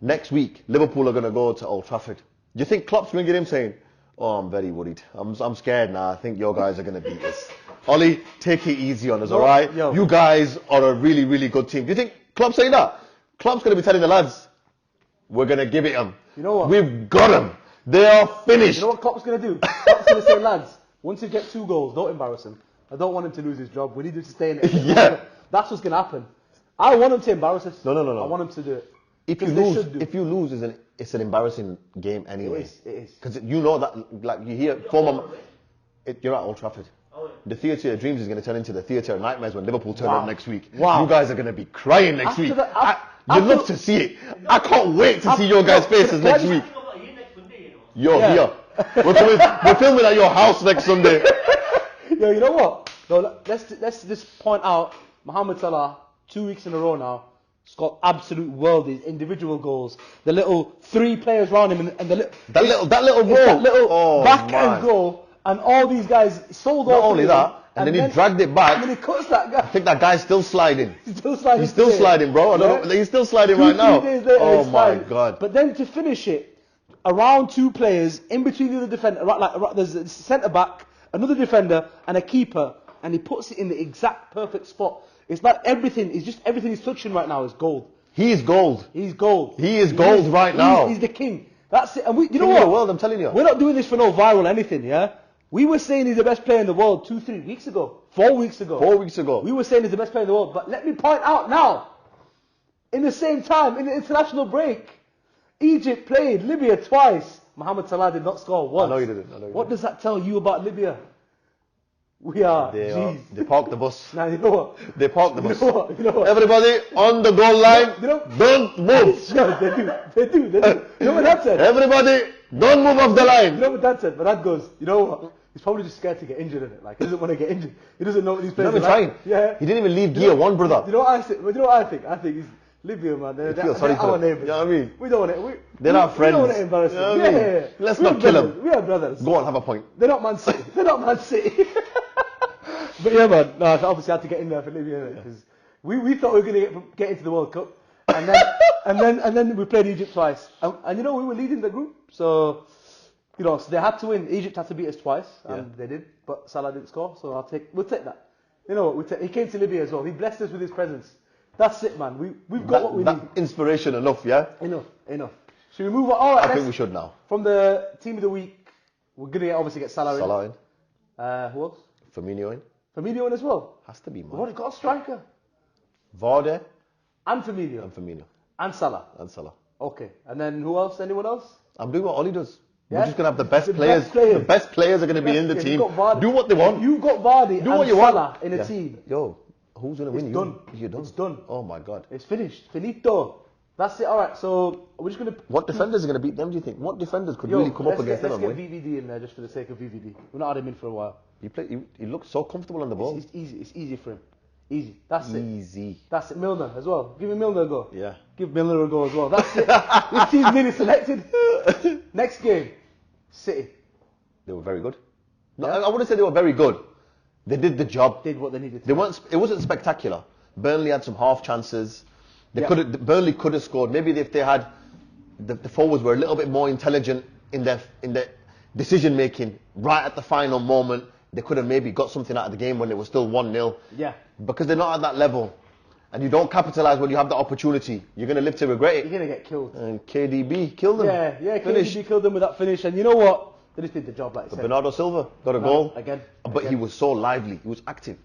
Speaker 2: next week Liverpool are going to go to Old Trafford. Do you think Klopp's ringing him saying, oh, I'm very worried. I'm scared now. I think your guys are going to beat us. Ollie, take it easy on us, all right?
Speaker 1: Yo.
Speaker 2: You guys are a really, really good team. Do you think Klopp's saying that? Klopp's going to be telling the lads, we're going to give it them.
Speaker 1: You know what?
Speaker 2: We've got them. They are finished.
Speaker 1: You know what Klopp's going to do? Klopp's going to say, lads, once you get 2 goals, don't embarrass him. I don't want him to lose his job. We need him to stay in it.
Speaker 2: Yeah.
Speaker 1: That's what's going to happen. I want him to embarrass us.
Speaker 2: No.
Speaker 1: I want him to do it.
Speaker 2: If you lose, it's an embarrassing game anyway.
Speaker 1: It is.
Speaker 2: Because you know that, like you hear former, you're at Old Trafford.
Speaker 3: Oh, yeah.
Speaker 2: The theatre of dreams is going to turn into the theatre of nightmares when Liverpool turn
Speaker 1: Wow.
Speaker 2: up next week.
Speaker 1: Wow.
Speaker 2: You guys are going to be crying next week.
Speaker 1: After-
Speaker 2: You love to see it. I can't wait to see your guys' faces next week.
Speaker 3: Think about you next Monday, you know.
Speaker 2: You're here. We're filming at your house next Sunday.
Speaker 1: Yo, you know what? No, let's just point out Mohamed Salah 2 weeks in a row now scored absolute worldies, individual goals. The little 3 players around him and the
Speaker 2: That little goal.
Speaker 1: that little
Speaker 2: Oh,
Speaker 1: back
Speaker 2: man.
Speaker 1: end goal, and all these guys sold
Speaker 2: Not
Speaker 1: off.
Speaker 2: only that, and then he dragged it back.
Speaker 1: And then he cuts that guy.
Speaker 2: I think that guy's still sliding.
Speaker 1: He's still sliding.
Speaker 2: He's still
Speaker 1: today.
Speaker 2: sliding, bro. I don't know. He's still sliding right now.
Speaker 1: 2-3 days later,
Speaker 2: Oh
Speaker 1: he's
Speaker 2: my
Speaker 1: sliding.
Speaker 2: god.
Speaker 1: But then to finish it, around 2 players, in between the other defender, there's a centre back, another defender, and a keeper, and he puts it in the exact perfect spot. It's like everything he's touching right now is gold.
Speaker 2: He is gold.
Speaker 1: He's gold.
Speaker 2: He is gold right now.
Speaker 1: He's the king. That's it. And you know
Speaker 2: King of
Speaker 1: what?
Speaker 2: the world, I'm telling you.
Speaker 1: We're not doing this for no viral anything, yeah? We were saying he's the best player in the world 2-3 weeks ago. 4 weeks ago.
Speaker 2: 4 weeks ago.
Speaker 1: We were saying he's the best player in the world. But let me point out now, in the same time, in the international break, Egypt played Libya twice. Mohamed Salah did not score once.
Speaker 2: I know you didn't.
Speaker 1: What does that tell you about Libya? We are.
Speaker 2: They parked the bus.
Speaker 1: Now, you know what?
Speaker 2: They parked the bus.
Speaker 1: You know what?
Speaker 2: Everybody on the goal line. Don't move.
Speaker 1: No, they do. You know what that said?
Speaker 2: Everybody, don't move off the
Speaker 1: You
Speaker 2: line.
Speaker 1: know what that said? But that goes, you know what? He's probably just scared to get injured in it. Like, he doesn't want to get injured. He doesn't know what these
Speaker 2: He's not
Speaker 1: players
Speaker 2: even
Speaker 1: are
Speaker 2: trying.
Speaker 1: like. Yeah.
Speaker 2: He didn't even leave gear one, brother.
Speaker 1: You know what I think? You know what I think? I think he's Libya, man. They're
Speaker 2: sorry for
Speaker 1: our
Speaker 2: them.
Speaker 1: neighbours.
Speaker 2: You know what I mean?
Speaker 1: We don't want it.
Speaker 2: They're our friends.
Speaker 1: We don't want to embarrass
Speaker 2: You know
Speaker 1: them.
Speaker 2: what I mean?
Speaker 1: Yeah.
Speaker 2: Let's
Speaker 1: We're
Speaker 2: not kill
Speaker 1: brothers.
Speaker 2: them.
Speaker 1: We are brothers.
Speaker 2: Go on, have a point.
Speaker 1: They're not Man City. They're not Man City. But yeah, man. No, I obviously had to get in there for Libya because we thought we were going to get into the World Cup, and then we played Egypt twice, and you know we were leading the group, so you know so they had to win. Egypt had to beat us twice, and they did, but Salah didn't score, so we'll take that. You know what? He came to Libya as well. He blessed us with his presence. That's it, man. We've got what we need.
Speaker 2: Inspiration enough, yeah?
Speaker 1: Enough. Should we move on? All right,
Speaker 2: I think we should now.
Speaker 1: From the team of the week, We're going to obviously get Salah in.
Speaker 2: Salah in.
Speaker 1: Who else?
Speaker 2: Firmino in.
Speaker 1: Firmino in as well.
Speaker 2: Has to be, man.
Speaker 1: We've already got a striker.
Speaker 2: Vardy
Speaker 1: And Firmino.
Speaker 2: and Firmino.
Speaker 1: And Salah.
Speaker 2: And Salah.
Speaker 1: Okay. And then who else? Anyone else?
Speaker 2: I'm doing what Ollie does.
Speaker 1: Yeah?
Speaker 2: We're just going to have the best
Speaker 1: The
Speaker 2: players.
Speaker 1: best players.
Speaker 2: The best players are going to be in the
Speaker 1: If
Speaker 2: team.
Speaker 1: you've got Vardy-
Speaker 2: Do what they want.
Speaker 1: If you've got Vardy
Speaker 2: Do
Speaker 1: and
Speaker 2: what you
Speaker 1: Salah
Speaker 2: want.
Speaker 1: in a team,
Speaker 2: Yo, who's going to win?
Speaker 1: it's done.
Speaker 2: You're done.
Speaker 1: It's done.
Speaker 2: Oh my God.
Speaker 1: It's finished. Finito. That's it. All right. So we're just going to...
Speaker 2: What defenders are going to beat them, do you think? What defenders could really come up against them
Speaker 1: Let's
Speaker 2: and
Speaker 1: get
Speaker 2: win?
Speaker 1: VVD in there just for the sake of VVD. We've not had him in for a while.
Speaker 2: He looks so comfortable on the ball.
Speaker 1: It's easy. It's easy for him. Easy. That's it.
Speaker 2: Easy.
Speaker 1: That's it. Milner as well. Give me Milner a go.
Speaker 2: Yeah.
Speaker 1: Give Milner a go as well. That's it. This team's nearly selected. Next game, City.
Speaker 2: They were very good. No,
Speaker 1: Yeah.
Speaker 2: I wouldn't say they were very good. They did the job.
Speaker 1: Did what they needed to.
Speaker 2: They weren't. It wasn't spectacular. Burnley had some half chances.
Speaker 1: Yeah.
Speaker 2: Burnley could have scored. Maybe if they had the forwards were a little bit more intelligent in their decision making right at the final moment, they could have maybe got something out of the game when it was still 1-0.
Speaker 1: Yeah.
Speaker 2: Because they're not at that level, and you don't capitalize when you have the opportunity. You're gonna live to regret
Speaker 1: You're
Speaker 2: it.
Speaker 1: gonna get killed.
Speaker 2: And KDB killed them.
Speaker 1: Yeah.
Speaker 2: Finished.
Speaker 1: KDB killed them with that finish, and you know what? They just did the job, like I said.
Speaker 2: Bernardo Silva got a goal
Speaker 1: Again.
Speaker 2: but he was so lively. He was active.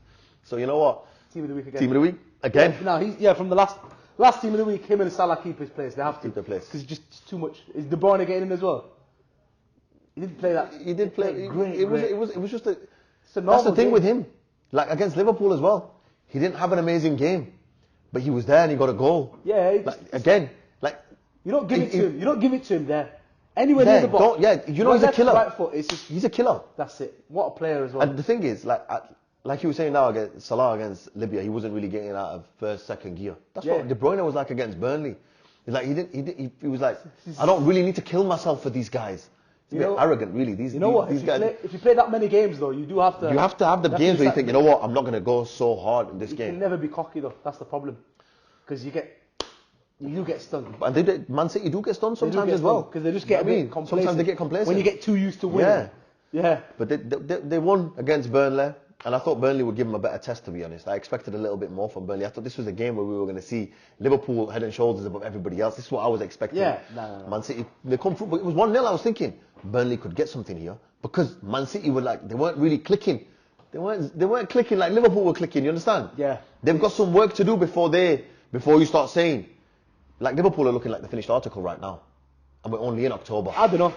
Speaker 2: So you know what?
Speaker 1: Team of the week again.
Speaker 2: Team of the week again.
Speaker 1: No, from the last team of the week, him and Salah keep his place. They have to
Speaker 2: Keep their place.
Speaker 1: because it's too much. Is De Bruyne getting in as well? He didn't play that.
Speaker 2: He did play.
Speaker 1: Great.
Speaker 2: It was just a.
Speaker 1: It's a
Speaker 2: That's the
Speaker 1: normal
Speaker 2: thing
Speaker 1: game.
Speaker 2: with him. Like against Liverpool as well. He didn't have an amazing game, but he was there and he got a goal.
Speaker 1: Yeah.
Speaker 2: You
Speaker 1: You don't give it to him. You don't give it to him there. Anywhere near
Speaker 2: Yeah,
Speaker 1: the box.
Speaker 2: he's a
Speaker 1: Left,
Speaker 2: killer.
Speaker 1: Right foot. It's just
Speaker 2: He's a killer.
Speaker 1: that's it. What a player as well.
Speaker 2: And the thing is, like you were saying now against Salah against Libya, he wasn't really getting out of first, second gear. That's
Speaker 1: Yeah.
Speaker 2: what De Bruyne was like against Burnley. He's like he was like, I don't really need to kill myself for these guys. It's a bit arrogant, really.
Speaker 1: You know what?
Speaker 2: These guys.
Speaker 1: If you play that many games though, you do have to.
Speaker 2: You have to have the games where you think, you know what, I'm not going to go so hard in this
Speaker 1: You
Speaker 2: game.
Speaker 1: can never be cocky though. That's the problem. Because you do get stung.
Speaker 2: And Man City do get stunned sometimes as well.
Speaker 1: Because they just get a bit complacent.
Speaker 2: Sometimes they get complacent.
Speaker 1: When you get too used to winning. Yeah.
Speaker 2: But they won against Burnley, and I thought Burnley would give them a better test, to be honest. I expected a little bit more from Burnley. I thought this was a game where we were going to see Liverpool head and shoulders above everybody else. This is what I was expecting.
Speaker 1: Yeah. No.
Speaker 2: Man City, they come through, but it was 1-0. I was thinking Burnley could get something here because Man City were they weren't really clicking. They weren't clicking like Liverpool were clicking. You understand?
Speaker 1: Yeah.
Speaker 2: They've got some work to do before you start saying. Like Liverpool are looking like the finished article right now, and we're only in October.
Speaker 1: I don't know.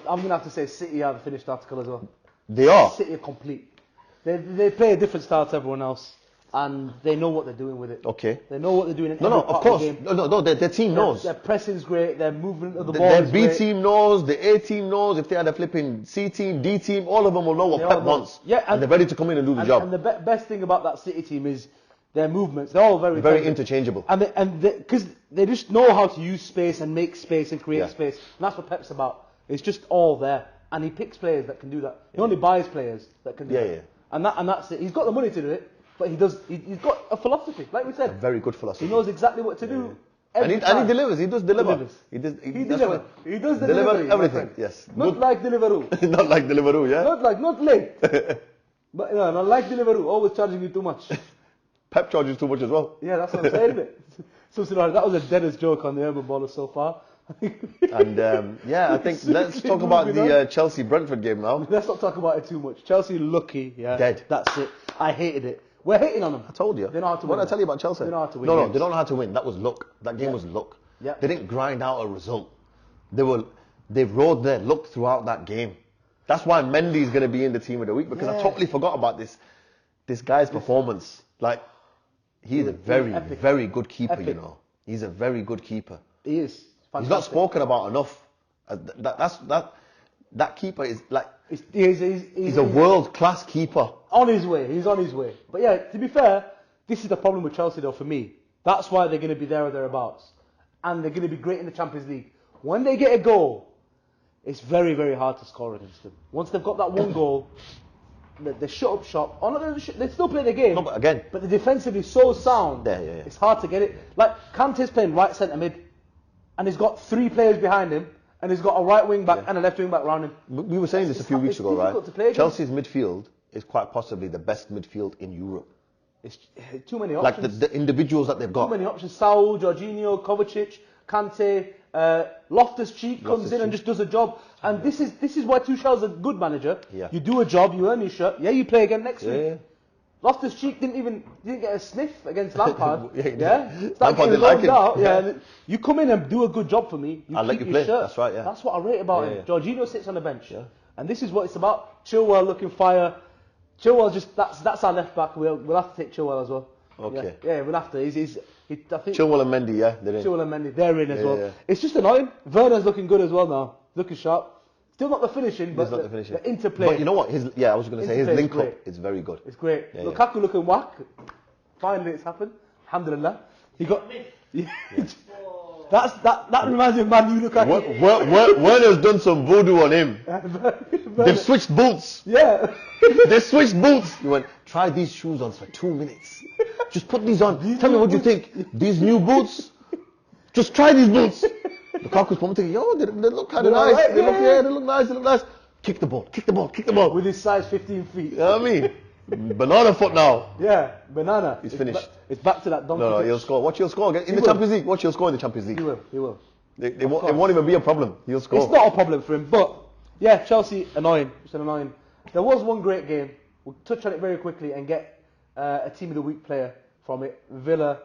Speaker 1: I'm gonna have to say City are the finished article as well.
Speaker 2: They are.
Speaker 1: City are complete. They play a different style to everyone else, and they know what they're doing with it.
Speaker 2: Okay.
Speaker 1: They know what they're doing. In
Speaker 2: No,
Speaker 1: every
Speaker 2: of
Speaker 1: part
Speaker 2: course.
Speaker 1: the game.
Speaker 2: No, their team knows.
Speaker 1: Their pressing's great. Their movement of the ball
Speaker 2: Their
Speaker 1: is
Speaker 2: B
Speaker 1: great.
Speaker 2: team knows. The A team knows. If they had a flipping C team, D team, all of them will know what
Speaker 1: They all
Speaker 2: Pep
Speaker 1: know.
Speaker 2: wants.
Speaker 1: Yeah,
Speaker 2: and they're ready to come in and do the job.
Speaker 1: And the best thing about that City team is their movements. They're all very intelligent.
Speaker 2: interchangeable.
Speaker 1: And because they just know how to use space and make space and create
Speaker 2: Yeah.
Speaker 1: space. And that's what Pep's about. It's just all there. And he picks players that can do that. He only buys players that can do that.
Speaker 2: Yeah.
Speaker 1: And that's it. He's got the money to do it, but he's got a philosophy, like we said.
Speaker 2: A very good philosophy.
Speaker 1: He knows exactly what to do.
Speaker 2: And
Speaker 1: every
Speaker 2: he
Speaker 1: time.
Speaker 2: delivers. He does deliver.
Speaker 1: He
Speaker 2: does
Speaker 1: delivers. He does the
Speaker 2: deliver
Speaker 1: delivery, my
Speaker 2: everything.
Speaker 1: friend.
Speaker 2: Yes.
Speaker 1: Not like Deliveroo.
Speaker 2: Not like Deliveroo, yeah.
Speaker 1: not late. But no, not like Deliveroo. Always charging you too much.
Speaker 2: Pep charges too much as well.
Speaker 1: Yeah, that's what I'm saying. Isn't it? So that was the deadest joke on the Urban Baller so far.
Speaker 2: And I think let's talk about the Chelsea Brentford game now.
Speaker 1: Let's not talk about it too much. Chelsea lucky, yeah.
Speaker 2: Dead.
Speaker 1: That's it. I hated it. We're hating on them.
Speaker 2: I told you.
Speaker 1: They know how to win.
Speaker 2: What did I tell you about Chelsea?
Speaker 1: They know how to win.
Speaker 2: No,
Speaker 1: games.
Speaker 2: they don't know how to win. That was luck. That game was luck.
Speaker 1: Yeah.
Speaker 2: They didn't grind out a result. They rode their luck throughout that game. That's why Mendy's going to be in the team of the week because I totally forgot about this guy's performance. Like he's a very very good keeper.
Speaker 1: Epic.
Speaker 2: You know, he's a very good keeper.
Speaker 1: He is. Fantastic.
Speaker 2: He's not spoken about enough. That keeper is like he's a world class keeper.
Speaker 1: On his way. He's on his way. But yeah, to be fair, this is the problem with Chelsea though for me. That's why they're going to be there or thereabouts. And they're going to be great in the Champions League. When they get a goal, it's very, very hard to score against them. Once they've got that one goal, they shut up shop. Oh, no, they still play the game.
Speaker 2: No, but again.
Speaker 1: But the defensive is so sound.
Speaker 2: Yeah.
Speaker 1: It's hard to get it. Like, Kante's playing right centre mid. And he's got 3 players behind him. And he's got a right wing back and a left wing back round him.
Speaker 2: We were saying this a few weeks ago,
Speaker 1: difficult to play
Speaker 2: right?
Speaker 1: against.
Speaker 2: Chelsea's midfield is quite possibly the best midfield in Europe.
Speaker 1: It's too many
Speaker 2: Like
Speaker 1: options.
Speaker 2: the individuals that they've got.
Speaker 1: Too many options. Saul, Jorginho, Kovacic, Kante, Loftus-Cheek comes in and just does a job. And this is why Tuchel's a good manager.
Speaker 2: Yeah.
Speaker 1: You do a job, you earn your shirt. Yeah, you play again next week.
Speaker 2: Yeah.
Speaker 1: Loftus-Cheek didn't get a sniff against Lampard.
Speaker 2: Yeah, he did.
Speaker 1: Lampard
Speaker 2: Lampard didn't like him.
Speaker 1: Out. Yeah. You come in and do a good job for me.
Speaker 2: I'll let
Speaker 1: keep
Speaker 2: you
Speaker 1: your
Speaker 2: play.
Speaker 1: Shirt.
Speaker 2: That's right, yeah.
Speaker 1: That's what I rate about him.
Speaker 2: Yeah.
Speaker 1: Jorginho sits on the bench.
Speaker 2: Yeah.
Speaker 1: And this is what it's about. Chilwell looking fire. Chilwell that's our left back. We'll have to take Chilwell as well.
Speaker 2: Okay.
Speaker 1: Yeah, we'll have to. I think
Speaker 2: Chilwell and Mendy, yeah, they're in.
Speaker 1: Chilwell and Mendy, they're in as well.
Speaker 2: Yeah.
Speaker 1: It's just annoying. Werner's looking good as well now. Looking sharp. Still not the finishing, but the interplay.
Speaker 2: But you know what? I was going to say, his link up is very good.
Speaker 1: It's great.
Speaker 2: Yeah,
Speaker 1: Lukaku looking whack. Finally, it's happened. Alhamdulillah. He got. That reminds me of Man U Lukaku.
Speaker 2: Werner's done some voodoo on him. They've switched boots.
Speaker 1: Yeah.
Speaker 2: They switched boots. He went, try these shoes on for 2 minutes. Just put these on. Tell me what you think. These new boots. Just try these boots. Lukaku's probably thinking, yo, they look kind of nice.
Speaker 1: Right,
Speaker 2: They look nice. Kick the ball.
Speaker 1: With his size 15 feet.
Speaker 2: You know what I mean? Banana foot now.
Speaker 1: Yeah, banana.
Speaker 2: He's finished.
Speaker 1: It's back to that donkey.
Speaker 2: No, he'll score. Watch, he'll score in the Champions League. Watch, he'll score in the Champions League.
Speaker 1: He will.
Speaker 2: It won't even be a problem. He'll score.
Speaker 1: It's not a problem for him, but yeah, Chelsea annoying. Just an annoying. There was one great game. We'll touch on it very quickly and get a Team of the Week player from it. Villa,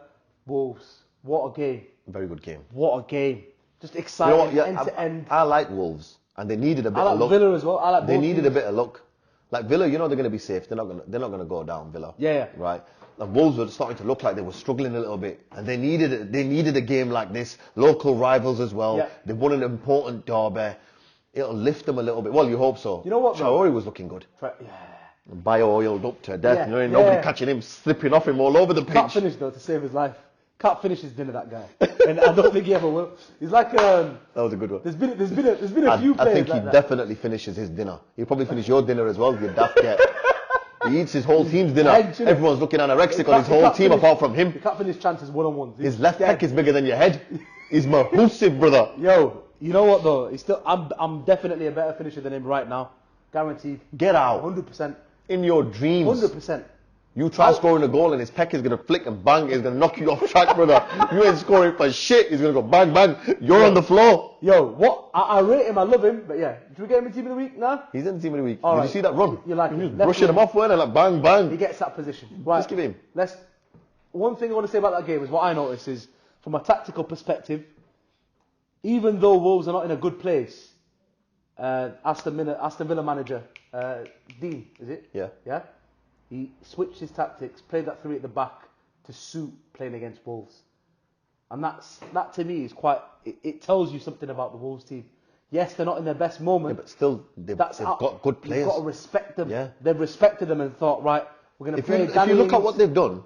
Speaker 1: Wolves. What a game.
Speaker 2: Very good game.
Speaker 1: What a game. Just exciting,
Speaker 2: You know what?
Speaker 1: end to end.
Speaker 2: I like Wolves, and they needed a bit
Speaker 1: I like
Speaker 2: of luck.
Speaker 1: Villa as well. I like
Speaker 2: They
Speaker 1: both
Speaker 2: needed
Speaker 1: teams.
Speaker 2: a bit of luck. Like Villa, they're going to be safe. They're not going to go down. Villa.
Speaker 1: Yeah.
Speaker 2: Right. And Wolves were starting to look like they were struggling a little bit, and they needed a game like this. Local rivals as well.
Speaker 1: Yeah.
Speaker 2: They won an important derby. It'll lift them a little bit. Well, you hope so.
Speaker 1: You know what, though?
Speaker 2: Traore was looking good.
Speaker 1: Yeah.
Speaker 2: Bio-oiled up to death.
Speaker 1: Yeah.
Speaker 2: Nobody
Speaker 1: Yeah.
Speaker 2: catching him, slipping off him all over the pitch.
Speaker 1: Can't finish though to save his life. Can't finish his dinner, that guy. And I don't think he ever will. He's like
Speaker 2: That was a good one.
Speaker 1: There's been a few players
Speaker 2: I think he
Speaker 1: like that.
Speaker 2: definitely finishes his dinner. He'll probably finish your dinner as well, you daft get. He eats his whole team's dinner.
Speaker 1: Actually,
Speaker 2: Everyone's looking anorexic on his whole team apart from him.
Speaker 1: He can't finish chances one-on-ones.
Speaker 2: His left pec is bigger than your head. He's mahoosive, brother.
Speaker 1: Yo, you know what though? I'm definitely a better finisher than him right now. Guaranteed.
Speaker 2: Get out.
Speaker 1: 100%.
Speaker 2: In your dreams.
Speaker 1: 100%.
Speaker 2: You try scoring a goal and his pec is going to flick and bang. He's going to knock you off track, brother. You ain't scoring for shit. He's going to go bang, bang. You're on the floor.
Speaker 1: Yo, what? I rate him. I love him. But yeah, should we get him in Team of the Week now?
Speaker 2: He's in the Team of the Week.
Speaker 1: All
Speaker 2: Did
Speaker 1: right.
Speaker 2: you see that run?
Speaker 1: You like
Speaker 2: He
Speaker 1: him.
Speaker 2: was
Speaker 1: Left
Speaker 2: brushing him
Speaker 1: wing.
Speaker 2: off, weren't it? Like bang, bang.
Speaker 1: He gets that position. Right.
Speaker 2: Just give him.
Speaker 1: One thing I want to say about that game is what I noticed is, from a tactical perspective, even though Wolves are not in a good place, Aston Villa manager, Dean, is it?
Speaker 2: Yeah.
Speaker 1: Yeah? He switched his tactics, played that three at the back to suit playing against Wolves. And that to me is quite, it tells you something about the Wolves team. Yes, they're not in their best moment.
Speaker 2: Yeah, but still, they've got good players.
Speaker 1: You've got to respect them.
Speaker 2: Yeah.
Speaker 1: They've respected them and thought, right, we're going to play
Speaker 2: If you look at what they've done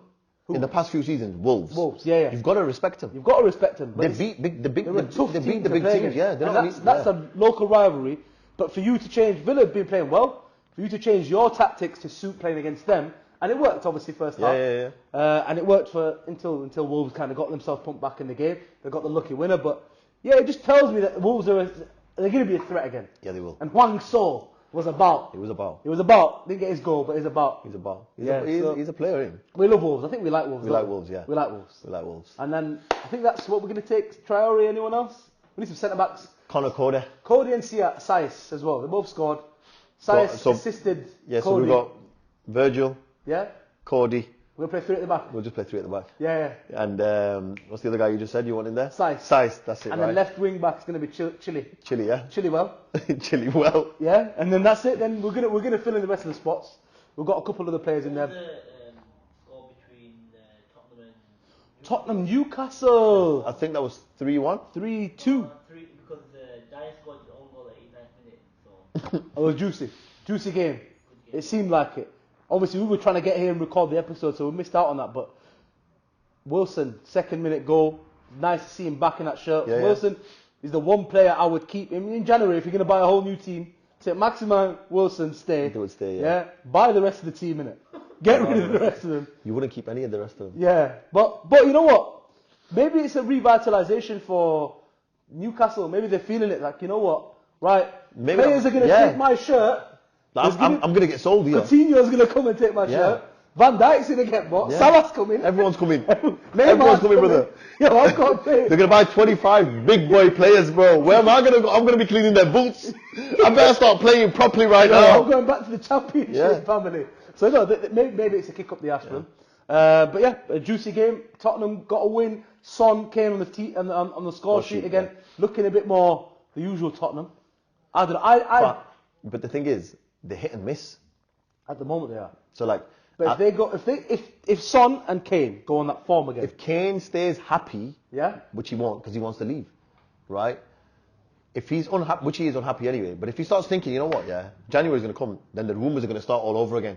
Speaker 2: in the past few seasons, Wolves,
Speaker 1: yeah.
Speaker 2: you've got to respect them.
Speaker 1: You've got to respect them.
Speaker 2: They beat the big
Speaker 1: Teams,
Speaker 2: teams. Yeah,
Speaker 1: that's a local rivalry. But for you to change, Villa have been playing well. For you to change your tactics to suit playing against them, and it worked obviously first half. And it worked until Wolves kind of got themselves pumped back in the game. They got the lucky winner, but yeah, it just tells me that the Wolves they're going to be a threat again.
Speaker 2: Yeah, they will.
Speaker 1: And Hwang So was about.
Speaker 2: It was about.
Speaker 1: Didn't get his goal, but he's about.
Speaker 2: He's a player. Isn't
Speaker 1: We love Wolves. I think we like Wolves.
Speaker 2: We like Wolves. Yeah.
Speaker 1: We like Wolves.
Speaker 2: We like Wolves.
Speaker 1: And then I think that's what we're going to take. Traore. Anyone else? We need some centre backs.
Speaker 2: Connor Cody.
Speaker 1: Cody and Saiss as well. They both scored. Saiss assisted.
Speaker 2: Yeah,
Speaker 1: Cody.
Speaker 2: so we've got Virgil,
Speaker 1: Yeah.
Speaker 2: Cody.
Speaker 1: We're going to play three at the back.
Speaker 2: We'll just play three at the back.
Speaker 1: Yeah.
Speaker 2: And what's the other guy you just said you want in there?
Speaker 1: Saiss.
Speaker 2: That's it.
Speaker 1: And
Speaker 2: right.
Speaker 1: then left wing back is going to be Chile.
Speaker 2: Yeah.
Speaker 1: Chilwell.
Speaker 2: Chilwell.
Speaker 1: Yeah. And then that's it. Then we're gonna fill in the rest of the spots. We've got a couple of other players in there.
Speaker 3: The score between Tottenham and
Speaker 1: Tottenham Newcastle.
Speaker 2: I think that was 3-1.
Speaker 1: 3-2.
Speaker 3: three, because Dyer scored his own goal at 89th minute. So
Speaker 1: It was juicy game. It seemed like it. Obviously, we were trying to get here and record the episode, so we missed out on that. But Wilson, 2nd minute goal. Nice to see him back in that shirt.
Speaker 2: Yeah,
Speaker 1: Wilson is the one player I would keep in January if you're going to buy a whole new team. Take Maximin, Wilson, stay.
Speaker 2: They would stay, yeah.
Speaker 1: Buy the rest of the team, innit? Get rid of the rest of them.
Speaker 2: You wouldn't keep any of the rest of them.
Speaker 1: Yeah, but you know what? Maybe it's a revitalization for Newcastle. Maybe they're feeling it. Like, you know what? Right, players are going to take my shirt.
Speaker 2: I'm going to get sold here.
Speaker 1: Coutinho's going to come and take my shirt. Van Dijk's gonna get bought.
Speaker 2: Yeah.
Speaker 1: Salah's coming.
Speaker 2: Everyone's coming.
Speaker 1: Neymar's
Speaker 2: Everyone's coming, brother.
Speaker 1: Yo, I can't play.
Speaker 2: They're gonna buy 25 big boy players, bro. Where am I gonna go? I'm gonna be cleaning their boots. I better start playing properly right now.
Speaker 1: I'm going back to the championship,
Speaker 2: Yeah.
Speaker 1: family. So no, maybe it's a kick up the ass for them. But yeah, a juicy game. Tottenham got a win. Son came on the score sheet again,
Speaker 2: yeah.
Speaker 1: looking a bit more the usual Tottenham. I don't know.
Speaker 2: But the thing is, they hit and miss.
Speaker 1: At the moment they are.
Speaker 2: So like,
Speaker 1: But if Son and Kane go on that form again,
Speaker 2: if Kane stays happy,
Speaker 1: yeah,
Speaker 2: which he won't because he wants to leave, right? If he's unhappy, which he is unhappy anyway, but if he starts thinking, you know what, yeah, January's going to come, then the rumours are going to start all over again.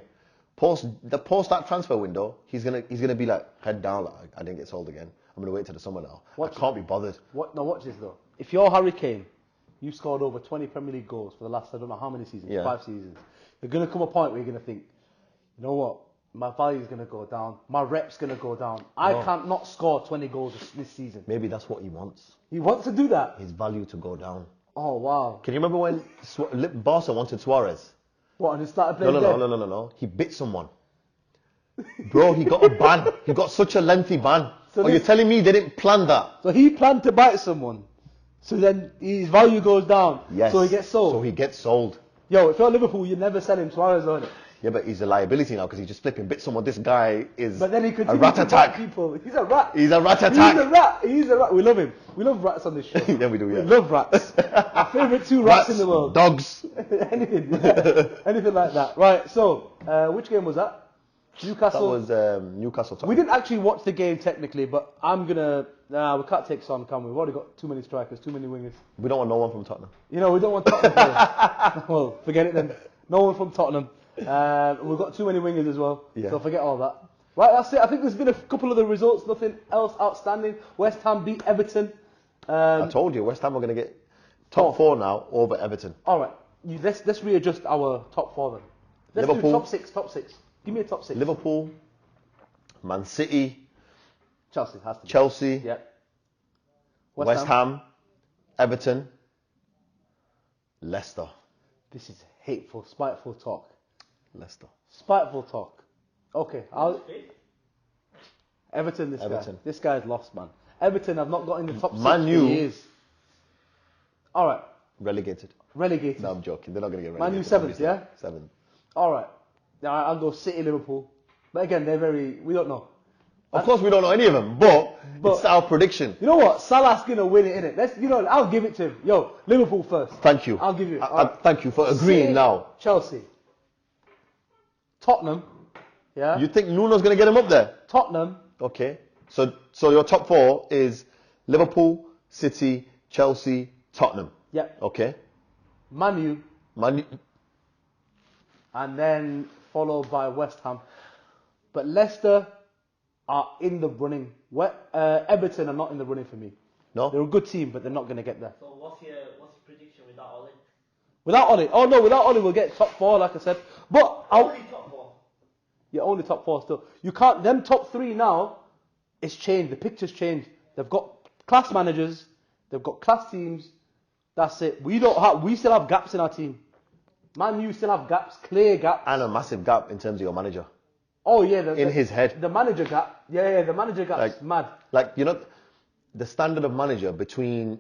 Speaker 2: Post that transfer window, he's gonna be like head down, like I didn't get sold again. I'm gonna wait till the summer now. I can't be bothered.
Speaker 1: Now watch this though. If you're Harry Kane, you've scored over 20 Premier League goals for the last I don't know how many seasons,
Speaker 2: Yeah.
Speaker 1: 5 seasons. There's gonna come a point where you're gonna think, you know what, my value's gonna go down, my rep's gonna go down. I can't not score 20 goals this season.
Speaker 2: Maybe that's what he wants.
Speaker 1: He wants to do that.
Speaker 2: His value to go down.
Speaker 1: Oh wow.
Speaker 2: Can you remember when Barca wanted Suarez?
Speaker 1: What, and he started playing dead?
Speaker 2: No. He bit someone. Bro, he got a ban. He got such a lengthy ban.
Speaker 1: So
Speaker 2: you're telling me they didn't plan that?
Speaker 1: So he planned to bite someone. So then his value goes down.
Speaker 2: Yes.
Speaker 1: So he gets sold.
Speaker 2: So he gets sold.
Speaker 1: Yo, if you're Liverpool, you never sell him Suarez on it.
Speaker 2: Yeah, but he's a liability now because he just flipping bit someone. This guy is
Speaker 1: But then he
Speaker 2: a
Speaker 1: continues
Speaker 2: rat
Speaker 1: to
Speaker 2: attack.
Speaker 1: bite people. He's a rat.
Speaker 2: He's a rat
Speaker 1: He's
Speaker 2: attack.
Speaker 1: a rat. He's a rat. We love him. We love rats on this show.
Speaker 2: Yeah, we do, yeah.
Speaker 1: We love rats. Our favourite 2 rats in the world.
Speaker 2: Dogs.
Speaker 1: Anything. Yeah. Anything like that. Right, so, which game was that? Newcastle.
Speaker 2: That was Newcastle.
Speaker 1: We didn't actually watch the game technically, but I'm going to... we can't take Son, can we? We've already got too many strikers, too many wingers.
Speaker 2: We don't want no one from Tottenham.
Speaker 1: You know, we don't want Tottenham players. Well, forget it then. No one from Tottenham. We've got too many wingers as well, so forget all that. Right, that's it. I think there's been a couple of the results, nothing else outstanding. West Ham beat Everton.
Speaker 2: I told you, West Ham are going to get top 4 now over Everton.
Speaker 1: All right, let's readjust our top 4 then. Let's
Speaker 2: Liverpool.
Speaker 1: do top 6. Give me a top 6.
Speaker 2: Liverpool, Man City,
Speaker 1: Chelsea has to be.
Speaker 2: Chelsea,
Speaker 1: Yeah.
Speaker 2: West Ham, Everton, Leicester.
Speaker 1: This is hateful, spiteful talk.
Speaker 2: Leicester.
Speaker 1: Spiteful talk. Okay, Everton. This guy's lost, man. Everton have not got in the top 6
Speaker 2: Man
Speaker 1: for
Speaker 2: U.
Speaker 1: years. All right.
Speaker 2: Relegated.
Speaker 1: Relegated.
Speaker 2: No, I'm joking. They're not going to get
Speaker 1: Man U
Speaker 2: relegated.
Speaker 1: 7th, yeah?
Speaker 2: 7th.
Speaker 1: All right. Now I'll go City, Liverpool. But again, we don't know.
Speaker 2: Of course, we don't know any of them, but it's our prediction.
Speaker 1: You know what? Salah's gonna win it, innit? I'll give it to him. Yo, Liverpool first.
Speaker 2: Thank you.
Speaker 1: I'll give you.
Speaker 2: Thank you for agreeing
Speaker 1: City,
Speaker 2: now.
Speaker 1: Chelsea. Tottenham. Yeah.
Speaker 2: You think Nuno's going to get him up there?
Speaker 1: Tottenham.
Speaker 2: Okay. So your top 4 is Liverpool, City, Chelsea, Tottenham.
Speaker 1: Yeah.
Speaker 2: Okay.
Speaker 1: Man U.
Speaker 2: Man,
Speaker 1: And then followed by West Ham. But Leicester are in the running. Everton are not in the running for me.
Speaker 2: no?
Speaker 1: They're a good team, but they're not going to get there.
Speaker 3: So what's your prediction without Oli?
Speaker 1: Without Oli. Oh no, without Oli we'll get top 4, like I said. But
Speaker 3: Only top 4.
Speaker 1: you're only top 4 still. You can't. Them top 3 now. It's changed. The picture's changed. They've got class managers. They've got class teams. That's it. We still have gaps in our team. Man U still have gaps, clear gaps.
Speaker 2: And a massive gap in terms of your manager.
Speaker 1: Oh yeah,
Speaker 2: In his head.
Speaker 1: The manager gap. Yeah, the manager gap's mad.
Speaker 2: Like, the standard of manager between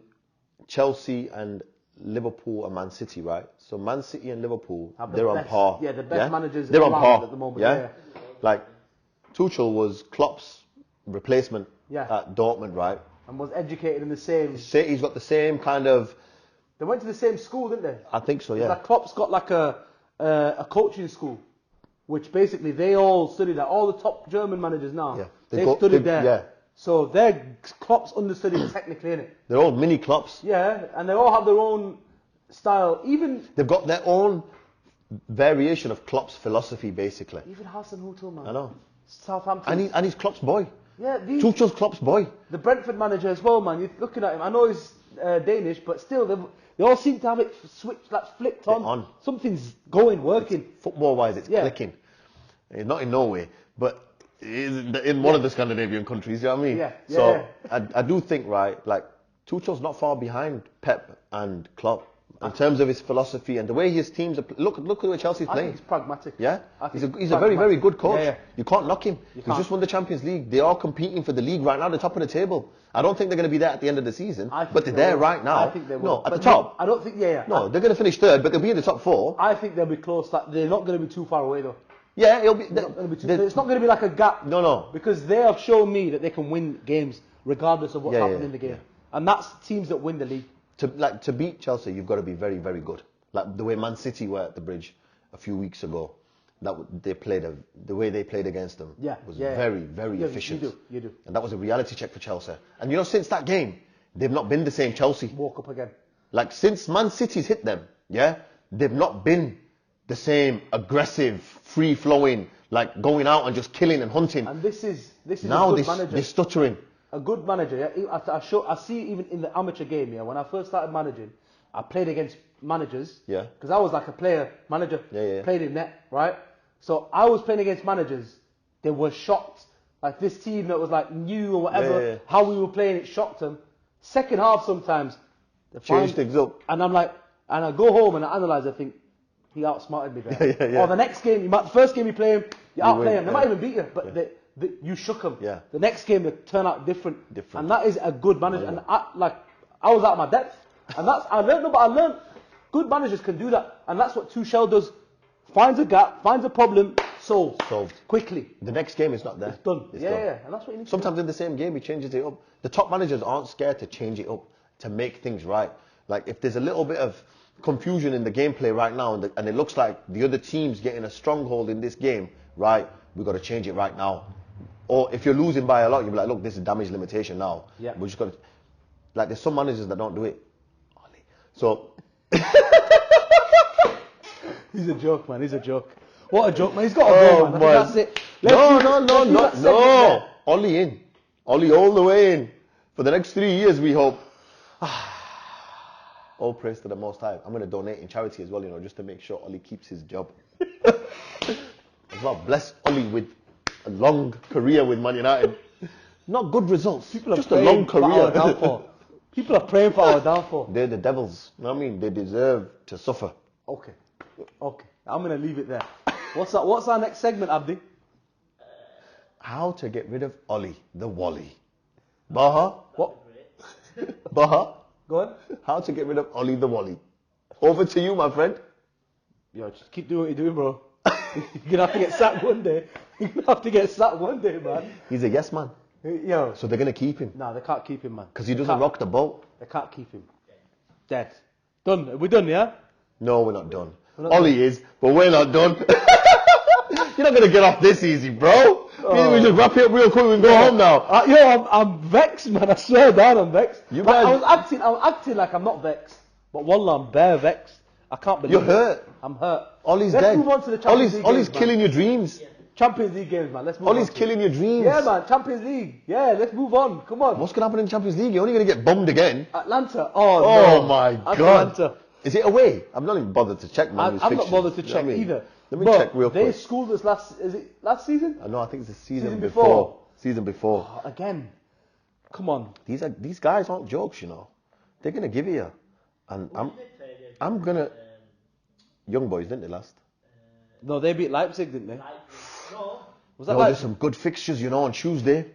Speaker 2: Chelsea and Liverpool and Man City, right? So Man City and Liverpool, they're on par.
Speaker 1: Yeah, the best managers
Speaker 2: they're on
Speaker 1: around
Speaker 2: par
Speaker 1: at the moment.
Speaker 2: Yeah? Like, Tuchel was Klopp's replacement at Dortmund, right?
Speaker 1: And was educated in the same.
Speaker 2: City's got the same kind of...
Speaker 1: They went to the same school, didn't they?
Speaker 2: I think so, yeah.
Speaker 1: Like Klopp's got like a coaching school, which basically they all studied at. All the top German managers now,
Speaker 2: Yeah.
Speaker 1: they studied there.
Speaker 2: Yeah.
Speaker 1: So they're Klopp's understudied technically, innit?
Speaker 2: They're all mini Klopps.
Speaker 1: Yeah, and they all have their own style. Even
Speaker 2: They've got their own variation of Klopp's philosophy, basically.
Speaker 1: Hasenhuttl, man.
Speaker 2: I know.
Speaker 1: Southampton.
Speaker 2: And he's Klopp's boy.
Speaker 1: Yeah,
Speaker 2: Tuchel's Klopp's boy.
Speaker 1: the Brentford manager as well, man. You're looking at him. I know he's Danish, but still, they all seem to have it switched, like flipped on. Something's working.
Speaker 2: Football-wise, it's clicking. Not in Norway, but in one of the Scandinavian countries, you know what I mean?
Speaker 1: Yeah.
Speaker 2: So I do think, right, like, Tuchel's not far behind Pep and Klopp. in terms of his philosophy and the way his teams are. Look at the way Chelsea's
Speaker 1: I
Speaker 2: playing.
Speaker 1: think he's pragmatic.
Speaker 2: Yeah,
Speaker 1: I think
Speaker 2: he's a very, very good coach.
Speaker 1: Yeah, yeah.
Speaker 2: You can't knock him. He's
Speaker 1: can't.
Speaker 2: just won the Champions League. They are competing for the league right now, the top of the table. I don't think they're going to be there at the end of the season, but they're there right now.
Speaker 1: I think they will.
Speaker 2: No, at the
Speaker 1: But
Speaker 2: top.
Speaker 1: I don't think. Yeah.
Speaker 2: No, they're going to finish third, but they'll be in the top 4.
Speaker 1: I think they'll be close. Like, they're not going to be too far away though.
Speaker 2: Yeah, it'll be.
Speaker 1: It's not going to be like a gap.
Speaker 2: No.
Speaker 1: Because they have shown me that they can win games regardless of what's happening in the game, and that's teams that win the league.
Speaker 2: To beat Chelsea, you've got to be very, very good. Like the way Man City were at the Bridge a few weeks ago, the way they played against them was very, very efficient.
Speaker 1: You do.
Speaker 2: And that was a reality check for Chelsea. And since that game, they've not been the same Chelsea.
Speaker 1: Woke up again.
Speaker 2: Like since Man City's hit them, they've not been the same aggressive, free-flowing, like going out and just killing and hunting.
Speaker 1: And this is
Speaker 2: now
Speaker 1: a good manager.
Speaker 2: they're stuttering.
Speaker 1: A good manager. Yeah. I see even in the amateur game. Yeah. When I first started managing, I played against managers.
Speaker 2: Yeah.
Speaker 1: Because I was like a player manager.
Speaker 2: Yeah.
Speaker 1: Played in net, right? So I was playing against managers. They were shocked. Like this team that was like new or whatever.
Speaker 2: Yeah.
Speaker 1: How we were playing, it shocked them. Second half sometimes. They
Speaker 2: Change things up.
Speaker 1: And I'm like, and I go home and I analyse. I think he outsmarted me there.
Speaker 2: Yeah.
Speaker 1: Or the next game, the first game you play him, you outplay
Speaker 2: win,
Speaker 1: him. They might even beat you, but you shook them.
Speaker 2: Yeah.
Speaker 1: The next game they turn out different. And that is a good manager. And I was out of my depth, and I learned good managers can do that, and that's what Tuchel does. Finds a gap, finds a problem, solved quickly.
Speaker 2: The next game is not there.
Speaker 1: It's done.
Speaker 2: It's
Speaker 1: Yeah,
Speaker 2: done.
Speaker 1: and that's what you need.
Speaker 2: Sometimes in the same game, he changes it up. The top managers aren't scared to change it up to make things right. Like if there's a little bit of confusion in the gameplay right now, and it looks like the other team's getting a stronghold in this game, right? We've got to change it right now. Or if you're losing by a lot, you'll be like, look, this is damage limitation now.
Speaker 1: Yeah.
Speaker 2: We're just got to. Like there's some managers that don't do it. So.
Speaker 1: He's a joke, man. He's a joke. What a joke, man. He's got a goal, man. I think that's it.
Speaker 2: No. Ollie in. Ollie all the way in. For the next 3 years, we hope. All praise to the Most High. I'm going to donate in charity as well, just to make sure Ollie keeps his job. As well, bless Ollie with a long career with Man United. Not good results, just a long career.
Speaker 1: People are praying for our downfall.
Speaker 2: They're the devils. You know what I mean? They deserve to suffer.
Speaker 1: Okay. I'm going to leave it there. What's our next segment, Abdi?
Speaker 2: How to get rid of Ollie, the Wally. Baha?
Speaker 1: What?
Speaker 2: Baha?
Speaker 1: Go on.
Speaker 2: How to get rid of Ollie, the Wally. Over to you, my friend.
Speaker 1: Yo, just keep doing what you're doing, bro. You're going to have to get sacked one day. You're going to have to get sacked one day, man.
Speaker 2: He's a yes man.
Speaker 1: Yo.
Speaker 2: So they're going to keep him.
Speaker 1: No, they can't keep him, man.
Speaker 2: Because he doesn't rock the boat.
Speaker 1: They can't keep him. Dead. Done. We're done, yeah?
Speaker 2: No, we're not done. Ollie is, but we're not done. You're not going to get off this easy, bro. We just wrap it up real quick and go home now.
Speaker 1: I'm vexed, man. I swear down, I'm vexed.
Speaker 2: You guys...
Speaker 1: I was acting like I'm not vexed. But wallah, I'm bare vexed. I can't believe
Speaker 2: You're hurt.
Speaker 1: I'm hurt.
Speaker 2: Ollie's
Speaker 1: Let's
Speaker 2: dead.
Speaker 1: move on to the Champions League
Speaker 2: Ollie's
Speaker 1: games,
Speaker 2: killing
Speaker 1: man.
Speaker 2: your dreams.
Speaker 3: Yeah.
Speaker 1: Champions League games, man. Let's move on.
Speaker 2: Ollie's killing your dreams.
Speaker 1: Yeah, man. Champions League. Yeah, let's move on. Come on.
Speaker 2: What's going to happen in the Champions League? You're only going to get bummed again.
Speaker 1: Atlanta.
Speaker 2: Oh, my God.
Speaker 1: Atlanta.
Speaker 2: Is it away? I'm not even bothered to check, man.
Speaker 1: I'm not bothered to check either.
Speaker 2: Let me check real quick.
Speaker 1: They schooled us last season?
Speaker 2: No, I think it's the season
Speaker 1: Season
Speaker 2: before. Season before.
Speaker 1: Oh, again. Come on.
Speaker 2: These guys aren't jokes, They're going to give it you. And I'm going to... Young boys, didn't they last?
Speaker 1: No, they beat Leipzig, didn't they?
Speaker 3: No.
Speaker 1: Was that
Speaker 2: There's
Speaker 1: Leipzig?
Speaker 2: some good fixtures, on Tuesday.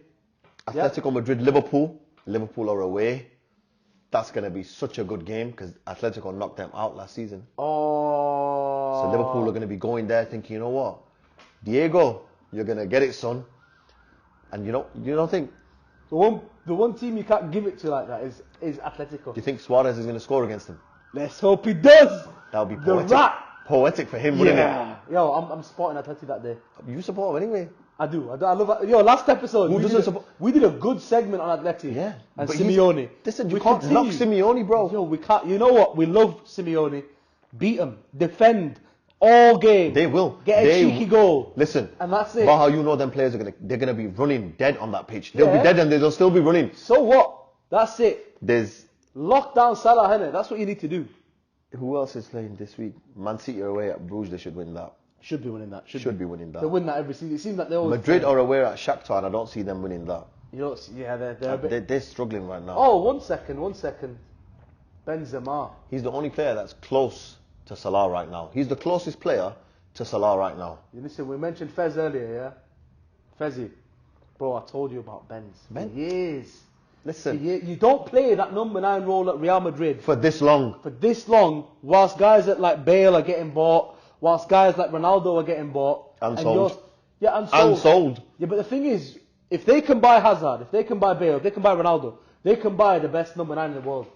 Speaker 2: Atletico Madrid, Liverpool. Liverpool are away. That's going to be such a good game because Atletico knocked them out last season.
Speaker 1: Oh.
Speaker 2: So Liverpool are going to be going there thinking, you know what? Diego, you're going to get it, son. And you don't think...
Speaker 1: The one team you can't give it to like that is Atletico.
Speaker 2: Do you think Suarez is going to score against them?
Speaker 1: Let's hope he does.
Speaker 2: That would be
Speaker 1: The
Speaker 2: poetic.
Speaker 1: rat.
Speaker 2: Poetic for him, wouldn't it?
Speaker 1: Yo, I'm supporting Atleti that day.
Speaker 2: You support him anyway.
Speaker 1: I do. I love it. Yo, last episode, we did a good segment on Atleti.
Speaker 2: Yeah.
Speaker 1: And
Speaker 2: but
Speaker 1: Simeone.
Speaker 2: Listen, you can't knock Simeone, bro.
Speaker 1: Yo, we can't. You know what? We love Simeone. Beat him. Defend. All game.
Speaker 2: They will.
Speaker 1: Get a cheeky goal.
Speaker 2: Listen.
Speaker 1: And that's it.
Speaker 2: But how them players they're gonna be running dead on that pitch. They'll be dead and they'll still be running.
Speaker 1: So what? That's it.
Speaker 2: There's...
Speaker 1: Lock down Salah, innit? That's what you need to do.
Speaker 2: Who else is playing this week? Man City are away at Bruges. They should win that.
Speaker 1: Should be winning that.
Speaker 2: Should be winning that.
Speaker 1: They win that every season. It seems like they always...
Speaker 2: Madrid are away at Shakhtar and I don't see them winning that.
Speaker 1: You don't see, yeah, they're a bit...
Speaker 2: They're struggling right now.
Speaker 1: Oh, one second. Benzema.
Speaker 2: He's the only player that's close to Salah right now. He's the closest player to Salah right now.
Speaker 1: You listen, we mentioned Fez earlier, yeah? Fezzy. Bro, I told you about Benz.
Speaker 2: Ben?
Speaker 1: For years.
Speaker 2: Listen,
Speaker 1: You don't play that number 9 role at Real Madrid
Speaker 2: for this long.
Speaker 1: whilst guys like Bale are getting bought, whilst guys like Ronaldo are getting bought.
Speaker 2: And sold.
Speaker 1: And sold.
Speaker 2: And sold.
Speaker 1: Yeah, but the thing is, if they can buy Hazard, if they can buy Bale, if they can buy Ronaldo, they can buy the best number 9 in the world.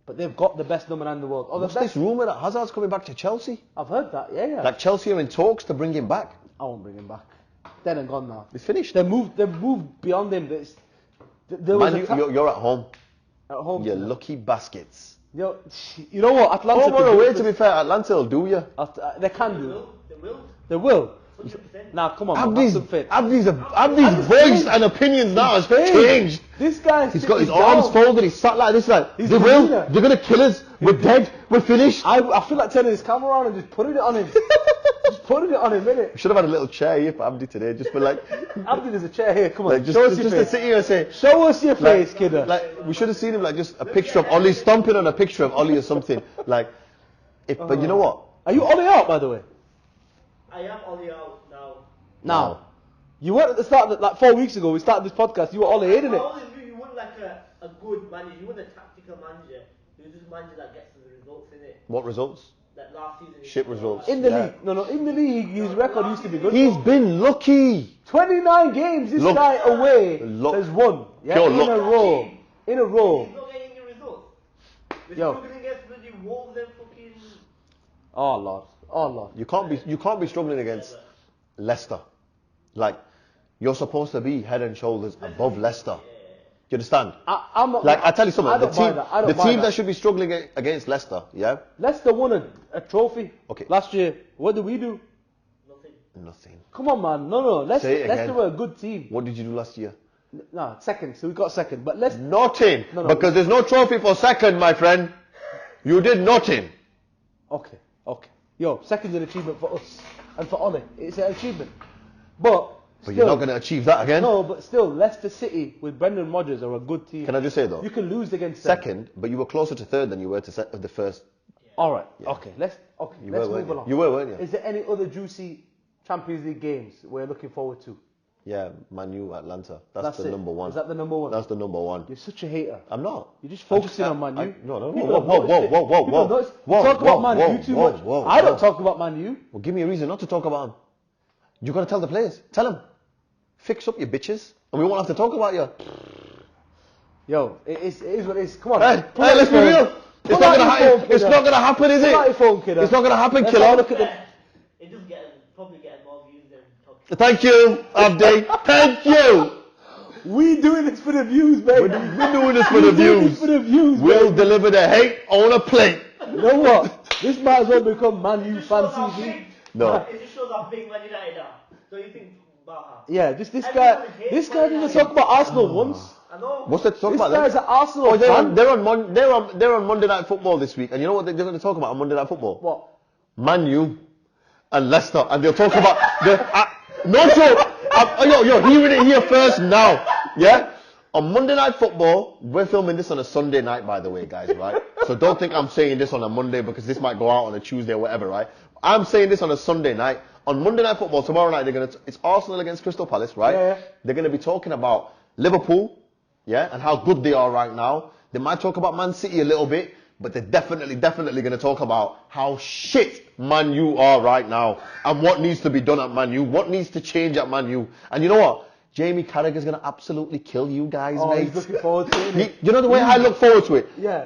Speaker 1: But they've got the best number 9 in the world.
Speaker 2: What's this rumour that Hazard's coming back to Chelsea?
Speaker 1: I've heard that, yeah.
Speaker 2: Like Chelsea are in talks to bring him back.
Speaker 1: I won't bring him back. Dead and gone now.
Speaker 2: It's finished.
Speaker 1: They've moved beyond him. There was
Speaker 2: Man, you're at home.
Speaker 1: at home.
Speaker 2: You lucky baskets.
Speaker 1: You know what? Atlanta.
Speaker 2: Home or away, to be fair, Atlanta will do you.
Speaker 1: They can do.
Speaker 3: They will.
Speaker 1: They will.
Speaker 3: 100%.
Speaker 1: Now, come on, man. Have some faith.
Speaker 2: Abdi's voice and opinions now has changed.
Speaker 1: This guy.
Speaker 2: He's got his arms folded. He's sat like this, like
Speaker 1: He's
Speaker 2: they
Speaker 1: a
Speaker 2: will.
Speaker 1: winner.
Speaker 2: They're gonna kill us. We're dead. We're finished.
Speaker 1: I feel like turning his camera on and just putting it on him. Just putting it on him, innit?
Speaker 2: We should have had a little chair here for Abdi today, just for like,
Speaker 1: Abdi, there's a chair here. Come on,
Speaker 2: like
Speaker 1: show us your
Speaker 2: just to
Speaker 1: face.
Speaker 2: sit here and say,
Speaker 1: Show us your
Speaker 2: like,
Speaker 1: face, kidder.
Speaker 2: like we should have seen him like just a picture of Ollie stomping on a picture of Ollie or something. Like, but you know what?
Speaker 1: Are you Ollie out, by the way?
Speaker 3: I am Ollie out now.
Speaker 1: Now. You weren't at the start, like 4 weeks ago, we started this podcast, you were Ollie, didn't
Speaker 3: I
Speaker 1: it?
Speaker 3: always knew you weren't like a good manager. You weren't a tactical manager. You were just a manager that gets the results in it.
Speaker 2: What results?
Speaker 3: Like last season.
Speaker 2: Shit results.
Speaker 1: In the
Speaker 2: Yeah.
Speaker 1: league. No, in the league, his record used to be good.
Speaker 2: He's been lucky.
Speaker 1: 29 games this
Speaker 2: Luck.
Speaker 1: guy away
Speaker 2: Luck.
Speaker 1: has won. Yeah,
Speaker 2: Pure
Speaker 1: in
Speaker 2: luck.
Speaker 1: a row. In a row.
Speaker 3: He's not getting any results. We're
Speaker 1: Yo.
Speaker 3: struggling against bloody Wolves and fucking.
Speaker 1: Oh Lord. Oh Lord.
Speaker 2: You can't be struggling against Leicester. Like, you're supposed to be head and shoulders above Leicester. You understand?
Speaker 1: I'm not,
Speaker 2: Like, I tell you something.
Speaker 1: I
Speaker 2: The
Speaker 1: don't buy
Speaker 2: team,
Speaker 1: that. I don't
Speaker 2: the
Speaker 1: buy
Speaker 2: team
Speaker 1: that.
Speaker 2: that should be struggling against Leicester, yeah,
Speaker 1: Leicester won a trophy
Speaker 2: Okay.
Speaker 1: last year. What did we do?
Speaker 3: Nothing.
Speaker 2: nothing.
Speaker 1: Come on, man. No. Leicester,
Speaker 2: Say it again.
Speaker 1: Leicester were a good team.
Speaker 2: What did you do last year?
Speaker 1: No, second. So we got second. But Leicester.
Speaker 2: Nothing.
Speaker 1: No.
Speaker 2: Because there's no trophy for second, my friend. You did nothing.
Speaker 1: Okay. Yo, second's an achievement for us and for Ollie. It's an achievement. But
Speaker 2: You're not going to achieve that again.
Speaker 1: No, but still, Leicester City with Brendan Rodgers are a good team.
Speaker 2: Can I just say though?
Speaker 1: You can lose against them.
Speaker 2: Second, but you were closer to third than you were to the first.
Speaker 1: All right. Okay. Let's
Speaker 2: were,
Speaker 1: move along.
Speaker 2: You were, weren't you?
Speaker 1: Is there any other juicy Champions League games we're looking forward to?
Speaker 2: Yeah, Man U, Atlanta. That's the
Speaker 1: it.
Speaker 2: number one.
Speaker 1: Is that the number one?
Speaker 2: That's the number one.
Speaker 1: You're such a hater.
Speaker 2: I'm not.
Speaker 1: You're just focusing on Man U.
Speaker 2: No.
Speaker 1: People have noticed it. People have noticed- Talk about Man U too much. I don't talk about Man U.
Speaker 2: Well, give me a reason not to talk about him. You got to tell the players. Tell them. Fix up your bitches, and we won't have to talk about you.
Speaker 1: Yo, it is what it is. Come on.
Speaker 2: Hey,
Speaker 1: Pull out
Speaker 2: let's be
Speaker 1: your
Speaker 2: real.
Speaker 1: phone.
Speaker 2: It's
Speaker 1: Pull
Speaker 2: not
Speaker 1: out
Speaker 2: gonna
Speaker 1: your
Speaker 2: happen.
Speaker 1: phone,
Speaker 2: It's
Speaker 1: kidder.
Speaker 2: not gonna happen, is
Speaker 1: Pull out your
Speaker 2: it?
Speaker 1: phone, kidder.
Speaker 2: It's not gonna happen,
Speaker 1: Let's have a
Speaker 2: killer.
Speaker 1: look at the.
Speaker 3: It just probably getting more views than talking.
Speaker 2: Thank you, Abdi. Thank you.
Speaker 1: We doing this for the views, baby.
Speaker 2: We're doing this for the
Speaker 1: We're doing
Speaker 2: views.
Speaker 1: this for the views,
Speaker 2: We'll
Speaker 1: baby.
Speaker 2: deliver the hate on a plate.
Speaker 1: You know what? This might as well become Man U
Speaker 3: It just shows how
Speaker 1: fancy
Speaker 3: big-
Speaker 1: league.
Speaker 2: No.
Speaker 3: It just shows how big Man United are. So you think about her?
Speaker 1: Yeah, this guy
Speaker 3: Everyone hates
Speaker 1: this guy
Speaker 3: Man
Speaker 1: didn't
Speaker 3: United.
Speaker 1: talk about Arsenal once.
Speaker 3: I know.
Speaker 2: What's that to talk
Speaker 1: This
Speaker 2: about?
Speaker 1: guy's
Speaker 2: then?
Speaker 1: an Arsenal
Speaker 2: Oh,
Speaker 1: fan.
Speaker 2: they're on Monday Night Football this week, and you know what they're going to talk about on Monday Night Football?
Speaker 1: What?
Speaker 2: Man U and Leicester, and they'll talk about no joke. You're hearing it here first now, yeah. On Monday Night Football, we're filming this on a Sunday night, by the way, guys, right? So don't think I'm saying this on a Monday because this might go out on a Tuesday or whatever, right? I'm saying this on a Sunday night. On Monday Night Football tomorrow night, it's Arsenal against Crystal Palace, right?
Speaker 1: Yeah.
Speaker 2: They're going to be talking about Liverpool, yeah, and how good they are right now. They might talk about Man City a little bit, but they're definitely going to talk about how shit Man U are right now and what needs to be done at Man U, what needs to change at Man U. And you know what? Jamie Carragher's going to absolutely kill you guys,
Speaker 1: Oh,
Speaker 2: mate.
Speaker 1: he's looking forward to it.
Speaker 2: You know the way I look forward to it?
Speaker 1: Yeah.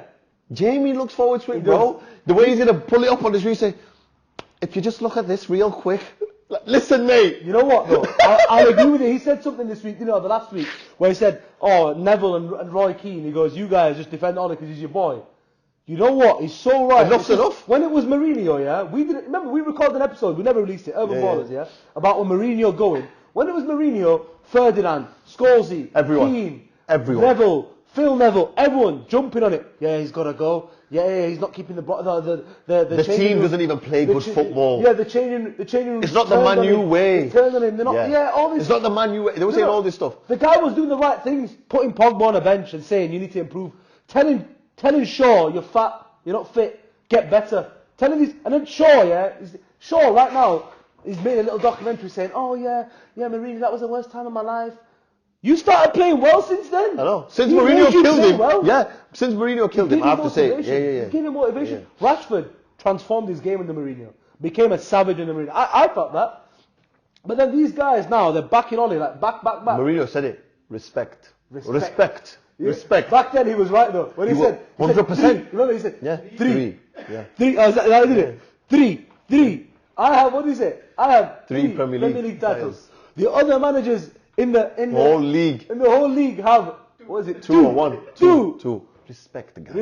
Speaker 2: Jamie looks forward to it,
Speaker 1: He
Speaker 2: bro.
Speaker 1: does.
Speaker 2: The way he's going to pull it up on the screen and say, if you just look at this real quick. Like, listen, mate.
Speaker 1: You know what though? I'll agree with you. He said something this week, the last week, where he said, "Oh, Neville and Roy Keane." He goes, "You guys just defend Ollie because he's your boy." You know what? He's so right.
Speaker 2: Enough's enough.
Speaker 1: When it was Mourinho, yeah, we didn't remember. We recorded an episode. We never released it. Urban Ballers, yeah, about when Mourinho going. When it was Mourinho, Ferdinand, Scalzi,
Speaker 2: Everyone.
Speaker 1: Keane,
Speaker 2: Everyone.
Speaker 1: Neville, Phil Neville, everyone jumping on it. Yeah, he's got to go. Yeah, he's not keeping the
Speaker 2: team doesn't even play good football.
Speaker 1: Yeah, the changing room.
Speaker 2: It's not the
Speaker 1: turned
Speaker 2: Man
Speaker 1: on
Speaker 2: U
Speaker 1: him.
Speaker 2: way.
Speaker 1: They turned on him. They're not, all this.
Speaker 2: It's not the Man U way. They were saying all this stuff.
Speaker 1: The guy was doing the right things, putting Pogba on a bench and saying you need to improve, telling telling Shaw, you're fat, you're not fit, get better. Telling these, and then Shaw, Shaw right now, he's made a little documentary saying, oh yeah, Mourinho, that was the worst time of my life. You started playing well since then.
Speaker 2: I know. Since
Speaker 1: He
Speaker 2: Mourinho
Speaker 1: made you
Speaker 2: killed
Speaker 1: play
Speaker 2: him.
Speaker 1: well.
Speaker 2: Yeah, since Mourinho killed him, I have to say. Yeah.
Speaker 1: He gave him motivation. Rashford transformed his game in the Mourinho. Became a savage in the Mourinho. I thought that. But then these guys now, they're backing Oli, like back.
Speaker 2: Mourinho said it. Respect.
Speaker 1: Yeah. Back then he was right though. When he said
Speaker 2: 100%.
Speaker 1: Remember he said three.
Speaker 2: Yeah.
Speaker 1: Three. Oh, that did it. Three. I have, what did he say? I have
Speaker 2: three Premier League
Speaker 1: titles. The other managers in the
Speaker 2: whole league.
Speaker 1: In the whole league have, what is it?
Speaker 2: Two or one?
Speaker 1: Two.
Speaker 2: Respect, guys.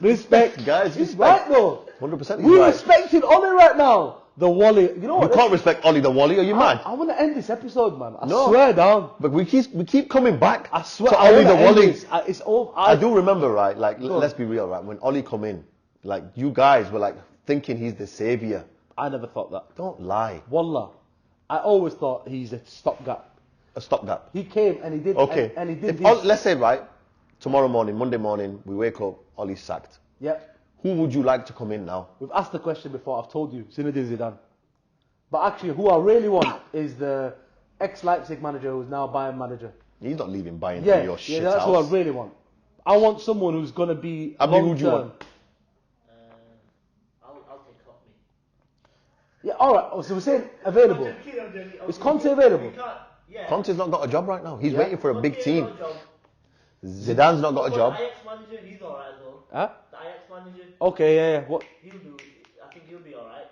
Speaker 1: Respect.
Speaker 2: Guys,
Speaker 1: he's
Speaker 2: respect.
Speaker 1: right though.
Speaker 2: 100%
Speaker 1: We
Speaker 2: right.
Speaker 1: respected Oli right now. The Wally. You know what?
Speaker 2: You can't respect Oli the Wally. Are you mad?
Speaker 1: I want to end this episode, man. I swear down.
Speaker 2: But we keep coming back.
Speaker 1: I swear.
Speaker 2: to Oli the Wally.
Speaker 1: It's all.
Speaker 2: I do remember, right? Like, let's be real, right? When Oli come in, like you guys were like thinking he's the savior.
Speaker 1: I never thought that.
Speaker 2: Don't lie.
Speaker 1: Wallah. I always thought he's a stopgap.
Speaker 2: A stopgap.
Speaker 1: He came and he did.
Speaker 2: Okay.
Speaker 1: And he did.
Speaker 2: Let's say, right, tomorrow morning, Monday morning, we wake up, Oli's sacked.
Speaker 1: Yep.
Speaker 2: Who would you like to come in now?
Speaker 1: We've asked the question before. I've told you, Zinedine Zidane. But actually, who I really want is the ex-Leipzig manager who's now Bayern manager.
Speaker 2: He's not leaving Bayern for your shit
Speaker 1: that's
Speaker 2: house.
Speaker 1: who I really want. I want someone who's going to be
Speaker 2: Abdi,
Speaker 1: long
Speaker 2: who do you want?
Speaker 3: I'll take Cockney.
Speaker 1: Yeah, alright. Oh, so we're saying available. Is Conte available?
Speaker 3: Yeah.
Speaker 2: Conte's not got a job right now. He's waiting for a big
Speaker 3: Conte's
Speaker 2: team.
Speaker 3: got a job.
Speaker 2: Zidane's not got a job.
Speaker 3: The Ajax manager, he's alright as well.
Speaker 1: Huh?
Speaker 3: The Ajax manager,
Speaker 1: Okay, yeah. What?
Speaker 3: he'll do. I think he'll be alright.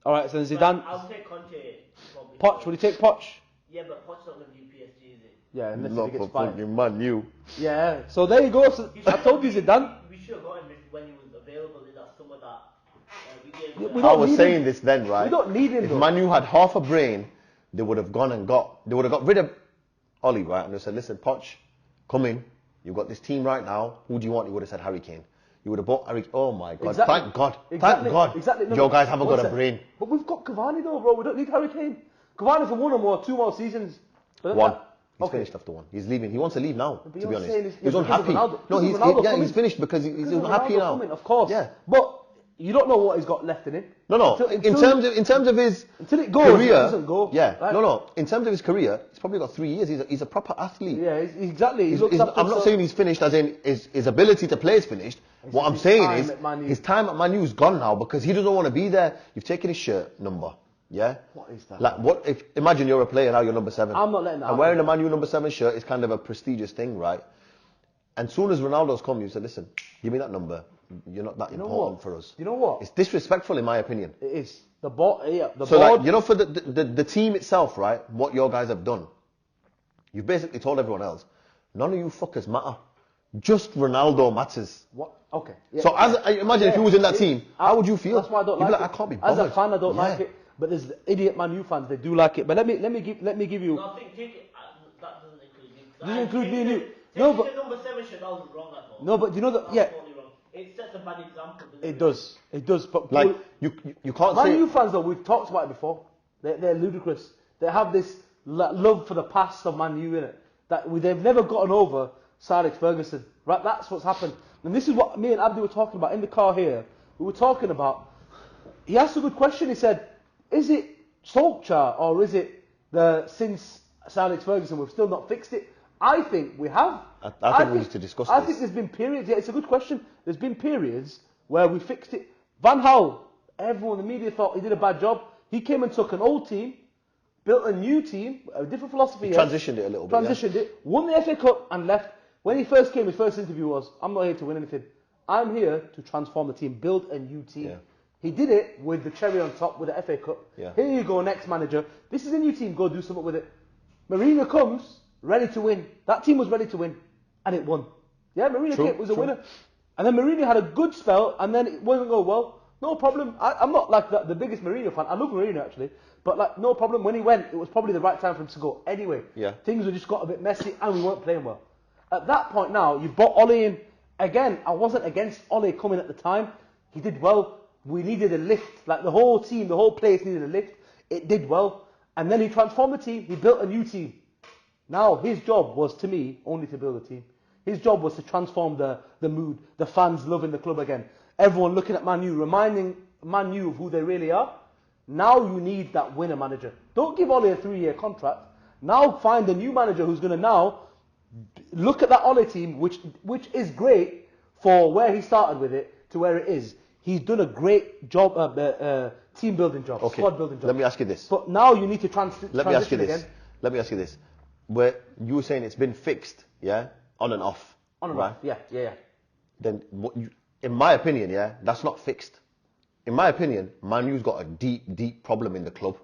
Speaker 1: Alright, so then
Speaker 3: But
Speaker 1: Zidane.
Speaker 3: I'll take Conte. Probably.
Speaker 1: Poch, will you take Poch?
Speaker 3: Yeah, but Poch's not going to do PSG, is it?
Speaker 1: Yeah, unless
Speaker 2: Not
Speaker 1: he gets
Speaker 2: for
Speaker 1: fired.
Speaker 2: fucking Man U.
Speaker 1: Yeah, so there you go. So I told you Zidane.
Speaker 3: We should have got him when he was available in that summer that we gave
Speaker 1: Yeah,
Speaker 3: him.
Speaker 1: we
Speaker 2: I
Speaker 1: don't
Speaker 2: was
Speaker 1: need
Speaker 2: saying
Speaker 1: him.
Speaker 2: this then, right?
Speaker 1: We don't need him
Speaker 2: If
Speaker 1: though.
Speaker 2: Man U had half a brain, they would have gone and they would have got rid of Oli, right? And they said, listen, Poch, come in. You've got this team right now. Who do you want? You would have said Harry Kane. You would have bought Harry. Oh my God!
Speaker 1: Exactly.
Speaker 2: Thank God!
Speaker 1: Exactly.
Speaker 2: Thank God!
Speaker 1: Exactly. No,
Speaker 2: Your
Speaker 1: but
Speaker 2: guys haven't
Speaker 1: one
Speaker 2: got a
Speaker 1: sec.
Speaker 2: brain.
Speaker 1: But we've got Cavani though, bro. We don't need Harry Kane. Cavani for one or more, 2 more seasons. But
Speaker 2: One. He's
Speaker 1: Okay.
Speaker 2: finished after one. He's leaving. He wants to leave now.
Speaker 1: But
Speaker 2: to
Speaker 1: you're
Speaker 2: be honest,
Speaker 1: saying it's-
Speaker 2: he's
Speaker 1: yeah, because of
Speaker 2: unhappy.
Speaker 1: Ronaldo.
Speaker 2: No,
Speaker 1: Because of Ronaldo coming.
Speaker 2: he's finished because he's
Speaker 1: Because of
Speaker 2: unhappy
Speaker 1: Ronaldo
Speaker 2: now.
Speaker 1: coming, of course.
Speaker 2: Yeah.
Speaker 1: But you don't know what he's got left in him.
Speaker 2: No.
Speaker 1: Until-
Speaker 2: In terms of his
Speaker 1: Until it goes,
Speaker 2: career,
Speaker 1: it doesn't go.
Speaker 2: Yeah.
Speaker 1: Right?
Speaker 2: No. In terms of his career, he's probably got 3 years. He's a proper athlete.
Speaker 1: Yeah, exactly. He looks after
Speaker 2: I'm not
Speaker 1: himself.
Speaker 2: saying he's finished as in his ability to play is finished.
Speaker 1: It's
Speaker 2: What I'm
Speaker 1: his
Speaker 2: saying
Speaker 1: time
Speaker 2: is
Speaker 1: at Man U.
Speaker 2: his time at Man U is gone now because he doesn't want to be there. You've taken his shirt number. Yeah?
Speaker 1: What is that?
Speaker 2: Like what if imagine you're a player now, you're number 7.
Speaker 1: I'm not letting that
Speaker 2: And wearing a Man U number 7 shirt is kind of a prestigious thing, right? And soon as Ronaldo's come, you said, listen, give me that number. You're not that
Speaker 1: You know
Speaker 2: important
Speaker 1: what?
Speaker 2: for us.
Speaker 1: You know what?
Speaker 2: It's disrespectful in my opinion.
Speaker 1: It is. The board. Yeah, the
Speaker 2: So
Speaker 1: board.
Speaker 2: like, you know, for the team itself, right, what your guys have done, you've basically told everyone else, none of you fuckers matter. Just Ronaldo matters.
Speaker 1: What? Okay. Yeah,
Speaker 2: So as I imagine if you was in that team, how would you feel?
Speaker 1: That's why I don't
Speaker 2: You'd
Speaker 1: like
Speaker 2: be
Speaker 1: it.
Speaker 2: I can't be
Speaker 1: As
Speaker 2: bothered.
Speaker 1: a fan, I don't
Speaker 2: Yeah.
Speaker 1: like it. But there's the idiot Man U fans. They do like it. But let me give you.
Speaker 3: No, I think take it. That doesn't include me.
Speaker 1: Doesn't include me and you.
Speaker 3: No,
Speaker 1: No,
Speaker 3: but
Speaker 1: but
Speaker 3: number 7 should not be wrong at all.
Speaker 1: no, but you know that.
Speaker 3: That's
Speaker 1: Yeah,
Speaker 3: totally wrong. It sets a bad example. doesn't
Speaker 1: it does. It does. But
Speaker 2: Like you can't
Speaker 1: Man
Speaker 2: say
Speaker 1: U fans, though, we've talked about it before. They're ludicrous. They have this love for the past of Man U in it. They've never gotten over Sir Alex Ferguson. Right? That's what's happened. And this is what me and Abdi were talking about in the car here. We were talking about. He asked a good question. He said, "Is it Solskjaer or is it since Sir Alex Ferguson we've still not fixed it?" I think we have.
Speaker 2: I think we need to discuss
Speaker 1: I
Speaker 2: this.
Speaker 1: think there's been periods. Yeah, it's a good question. There's been periods where we fixed it. Van Gaal, everyone in the media thought he did a bad job. He came and took an old team, built a new team, a different philosophy.
Speaker 2: He transitioned it a little bit,
Speaker 1: Transitioned it, won the FA Cup and left. When he first came, his first interview was, "I'm not here to win anything. I'm here to transform the team, build a new team."
Speaker 2: Yeah.
Speaker 1: He did it with the cherry on top with the FA Cup.
Speaker 2: Yeah.
Speaker 1: Here you go, next manager. This is a new team. Go do something with it. Mourinho comes ready to win. That team was ready to win, and it won. Yeah, Mourinho
Speaker 2: True,
Speaker 1: was a
Speaker 2: true.
Speaker 1: winner, and then Mourinho had a good spell, and then it wasn't going well. No problem. I'm not like the biggest Mourinho fan. I love Mourinho actually, but like no problem. When he went, it was probably the right time for him to go. Anyway,
Speaker 2: Yeah.
Speaker 1: things were just got a bit messy, and we weren't playing well. At that point now, you brought Oli in. Again, I wasn't against Oli coming at the time. He did well. We needed a lift. Like the whole team, the whole place needed a lift. It did well. And then he transformed the team. He built a new team. Now, his job was, to me, only to build a team. His job was to transform the mood, the fans loving the club again. Everyone looking at Man U, reminding Man U of who they really are. Now you need that winner manager. Don't give Ole a 3-year contract. Now find a new manager who's going to now look at that Ole team, which is great for where he started with it to where it is. He's done a great job, team building job, squad building job.
Speaker 2: Let me ask you this.
Speaker 1: But now you need to transition again.
Speaker 2: Let me ask you this. Where you were saying it's been fixed, yeah, on and off.
Speaker 1: On and off, yeah.
Speaker 2: Then, in my opinion, yeah, that's not fixed. In my opinion, Man U's got a deep problem in the club.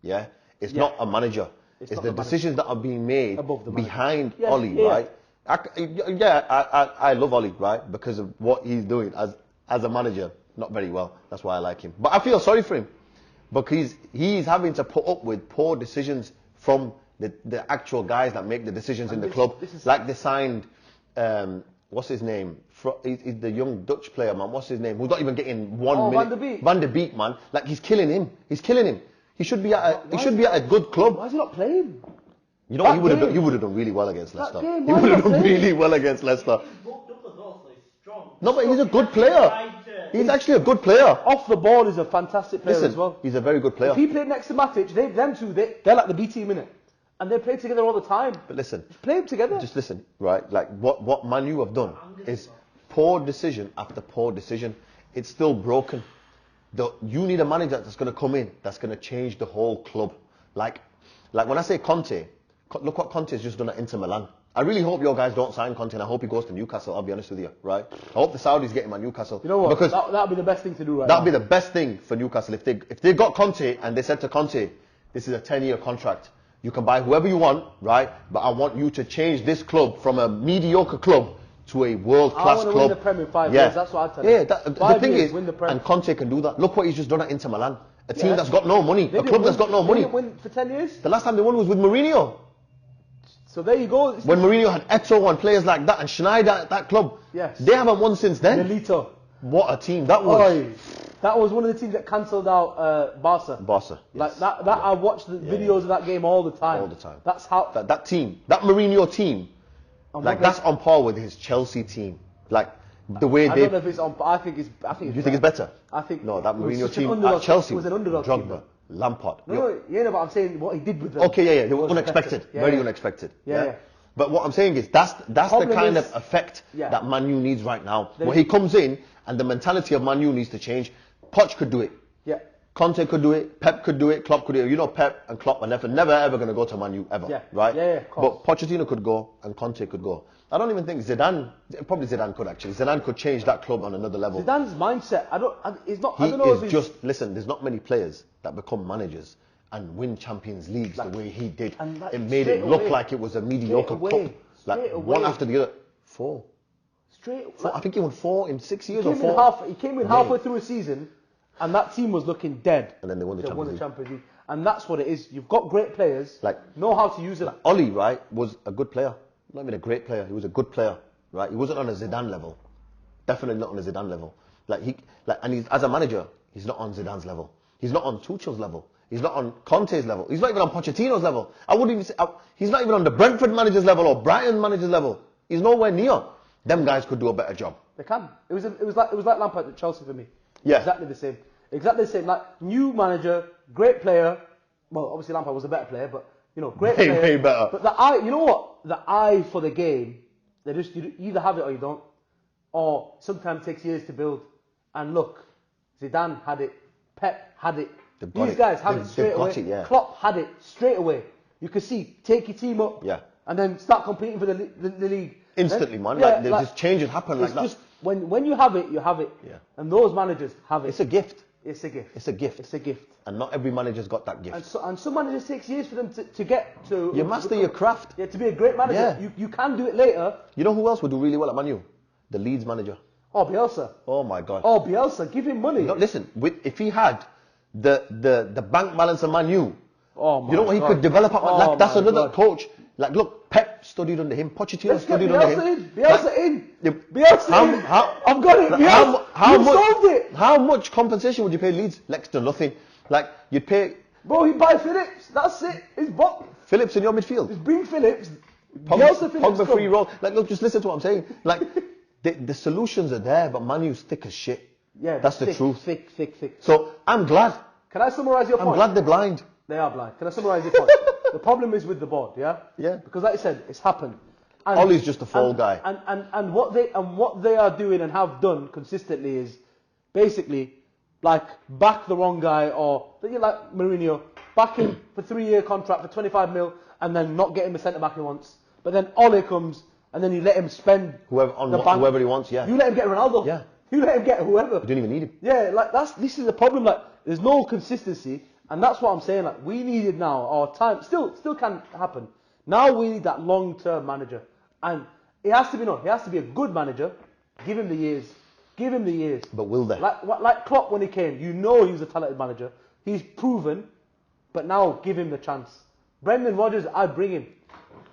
Speaker 2: Yeah, it's not a manager. It's the decisions that are being made behind Ole, right? I love Ole, right, because of what he's doing as a manager. Not very well. That's why I like him. But I feel sorry for him because he's having to put up with poor decisions from the actual guys that make the decisions in the club. Like they signed, what's his name? He's the young Dutch player, man. What's his name? Who's not even getting 1 minute. Van de Beek, man. Like he's killing him. He should be at a good club.
Speaker 1: Why is he not playing?
Speaker 2: You know, he would have done really well against Leicester. He would have done really well against Leicester. No, but he's a good player. He's actually a good player.
Speaker 1: Off the ball, he's a fantastic player as well.
Speaker 2: He's a very good player.
Speaker 1: If he played next to Matic, them two, they're like the B team, innit? And they play together all the time.
Speaker 2: But listen,
Speaker 1: just play them together.
Speaker 2: Just listen, right? Like what Man U have done is poor decision after poor decision. It's still broken. You need a manager that's going to come in, that's going to change the whole club. Like when I say Conte, look what Conte has just done at Inter Milan. I really hope your guys don't sign Conte, and I hope he goes to Newcastle. I'll be honest with you, right? I hope the Saudis get him at Newcastle.
Speaker 1: You know what?
Speaker 2: Because
Speaker 1: that'd be the best thing to do right
Speaker 2: now. That'd be the best thing for Newcastle if they got Conte and they said to Conte, this is a 10-year contract. You can buy whoever you want, right? But I want you to change this club from a mediocre club to a world-class club. I want to win
Speaker 1: the Premier in 5 years. That's what I tell you.
Speaker 2: Yeah, the thing is, and Conte can do that. Look what he's just done at Inter Milan. A team that's got no money. A club that's got no money.
Speaker 1: They didn't win for 10 years?
Speaker 2: The last time they won was with Mourinho.
Speaker 1: So there you go.
Speaker 2: When Mourinho had Eto'o and players like that and Schneider at that club.
Speaker 1: Yes.
Speaker 2: They haven't won since then.
Speaker 1: Milito.
Speaker 2: What a team that was.
Speaker 1: That was one of the teams that cancelled out Barca.
Speaker 2: Yes.
Speaker 1: Like that I watched the videos of that game all the time.
Speaker 2: All the time.
Speaker 1: That's how
Speaker 2: that team, that Mourinho team, like that's on par with his Chelsea team. Like the way
Speaker 1: I don't know if it's on. I think it's.
Speaker 2: You think it's better?
Speaker 1: I think
Speaker 2: no. That Mourinho team at Chelsea
Speaker 1: was an underdog
Speaker 2: Drogba,
Speaker 1: team.
Speaker 2: Lampard.
Speaker 1: No, but I'm saying what he did with them.
Speaker 2: Okay, They were unexpected. Very unexpected. Yeah. But what I'm saying is that's the kind of effect that Man U needs right now. Where he comes in and the mentality of Man U needs to change. Poch could do it.
Speaker 1: Yeah.
Speaker 2: Conte could do it. Pep could do it. Klopp could do it. You know, Pep and Klopp are never ever going to go to Man U ever. Right?
Speaker 1: Yeah.
Speaker 2: But Pochettino could go and Conte could go. I don't even think Zidane could actually. Zidane could change that club on another level.
Speaker 1: Zidane's mindset, I don't know.
Speaker 2: Listen, there's not many players that become managers and win Champions Leagues the way he did. It made it look like it was a mediocre cup. Like one after the other. 4. I think he won 4 in 6 years or 4.
Speaker 1: He came in halfway through a season and that team was looking dead.
Speaker 2: And then they won the Champions League.
Speaker 1: And that's what it is. You've got great players, know how to use it.
Speaker 2: Ole, right, was a good player. Not even a great player. He was a good player, right? He wasn't on a Zidane level. Definitely not on a Zidane level. And he's as a manager, he's not on Zidane's level. He's not on Tuchel's level. He's not on Conte's level. He's not even on Pochettino's level. I wouldn't even say he's not even on the Brentford manager's level or Brighton manager's level. He's nowhere near. Them guys could do a better job.
Speaker 1: They can. It was like Lampard at Chelsea for me.
Speaker 2: Yeah.
Speaker 1: Exactly the same. Exactly the same. Like new manager, great player. Well, obviously Lampard was a better player, but great player.
Speaker 2: Way better.
Speaker 1: But the eye, you know what? The eye for the game, you either have it or you don't. Or sometimes it takes years to build. And look, Zidane had it. Pep had it. These guys have it straight away. Klopp had it straight away. You could see, take your team up, and then start competing for the league.
Speaker 2: Instantly, man. Just changes happen like that.
Speaker 1: Just when you have it, you have it.
Speaker 2: Yeah.
Speaker 1: And those managers have it.
Speaker 2: It's a gift.
Speaker 1: It's a gift.
Speaker 2: It's a gift.
Speaker 1: It's a gift.
Speaker 2: And not every manager's got that gift.
Speaker 1: And some managers takes years for them to get to.
Speaker 2: You master your craft.
Speaker 1: Yeah, to be a great manager. Yeah. You can do it later.
Speaker 2: You know who else would do really well at Man U? The Leeds manager.
Speaker 1: Oh, Bielsa.
Speaker 2: Oh my God.
Speaker 1: Oh, Bielsa. Give him money.
Speaker 2: Listen, if he had the bank balance of Man U,
Speaker 1: oh my
Speaker 2: you know what he could develop at? That's another coach. Like, look, Pep studied under him. Pochettino studied under him.
Speaker 1: Bielsa in. I've got it. You solved it.
Speaker 2: How much compensation would you pay Leeds? Next to nothing. Like, you'd pay...
Speaker 1: Bro, he'd buy Phillips. That's it. It's bought.
Speaker 2: Phillips in your midfield.
Speaker 1: Just bring Phillips. also think
Speaker 2: Pogba
Speaker 1: it's
Speaker 2: free
Speaker 1: come-
Speaker 2: roll. Like, look, just listen to what I'm saying. Like, the solutions are there, but Manu's thick as shit.
Speaker 1: Yeah,
Speaker 2: That's the
Speaker 1: thick,
Speaker 2: truth.
Speaker 1: Thick.
Speaker 2: So I'm glad.
Speaker 1: Can I summarize your point?
Speaker 2: I'm glad they're blind.
Speaker 1: They are blind. Can I summarize your point? The problem is with the board, yeah?
Speaker 2: Yeah.
Speaker 1: Because like I said, it's happened. And,
Speaker 2: Ollie's just a fall guy.
Speaker 1: And what they are doing and have done consistently is basically like back the wrong guy, or like Mourinho, back him for 3-year contract for 25 mil and then not get him the centre back he wants. But then Ollie comes and then you let him spend
Speaker 2: whoever he wants, yeah.
Speaker 1: You let him get Ronaldo.
Speaker 2: Yeah.
Speaker 1: You let him get whoever.
Speaker 2: You didn't even need him.
Speaker 1: Yeah, like this is the problem. Like there's no consistency, and that's what I'm saying. Like we needed now, our time still can happen. Now we need that long-term manager, and it has to be a good manager. Give him the years.
Speaker 2: But will they?
Speaker 1: Like Klopp when he came, he was a talented manager. He's proven, but now give him the chance. Brendan Rodgers, I bring him.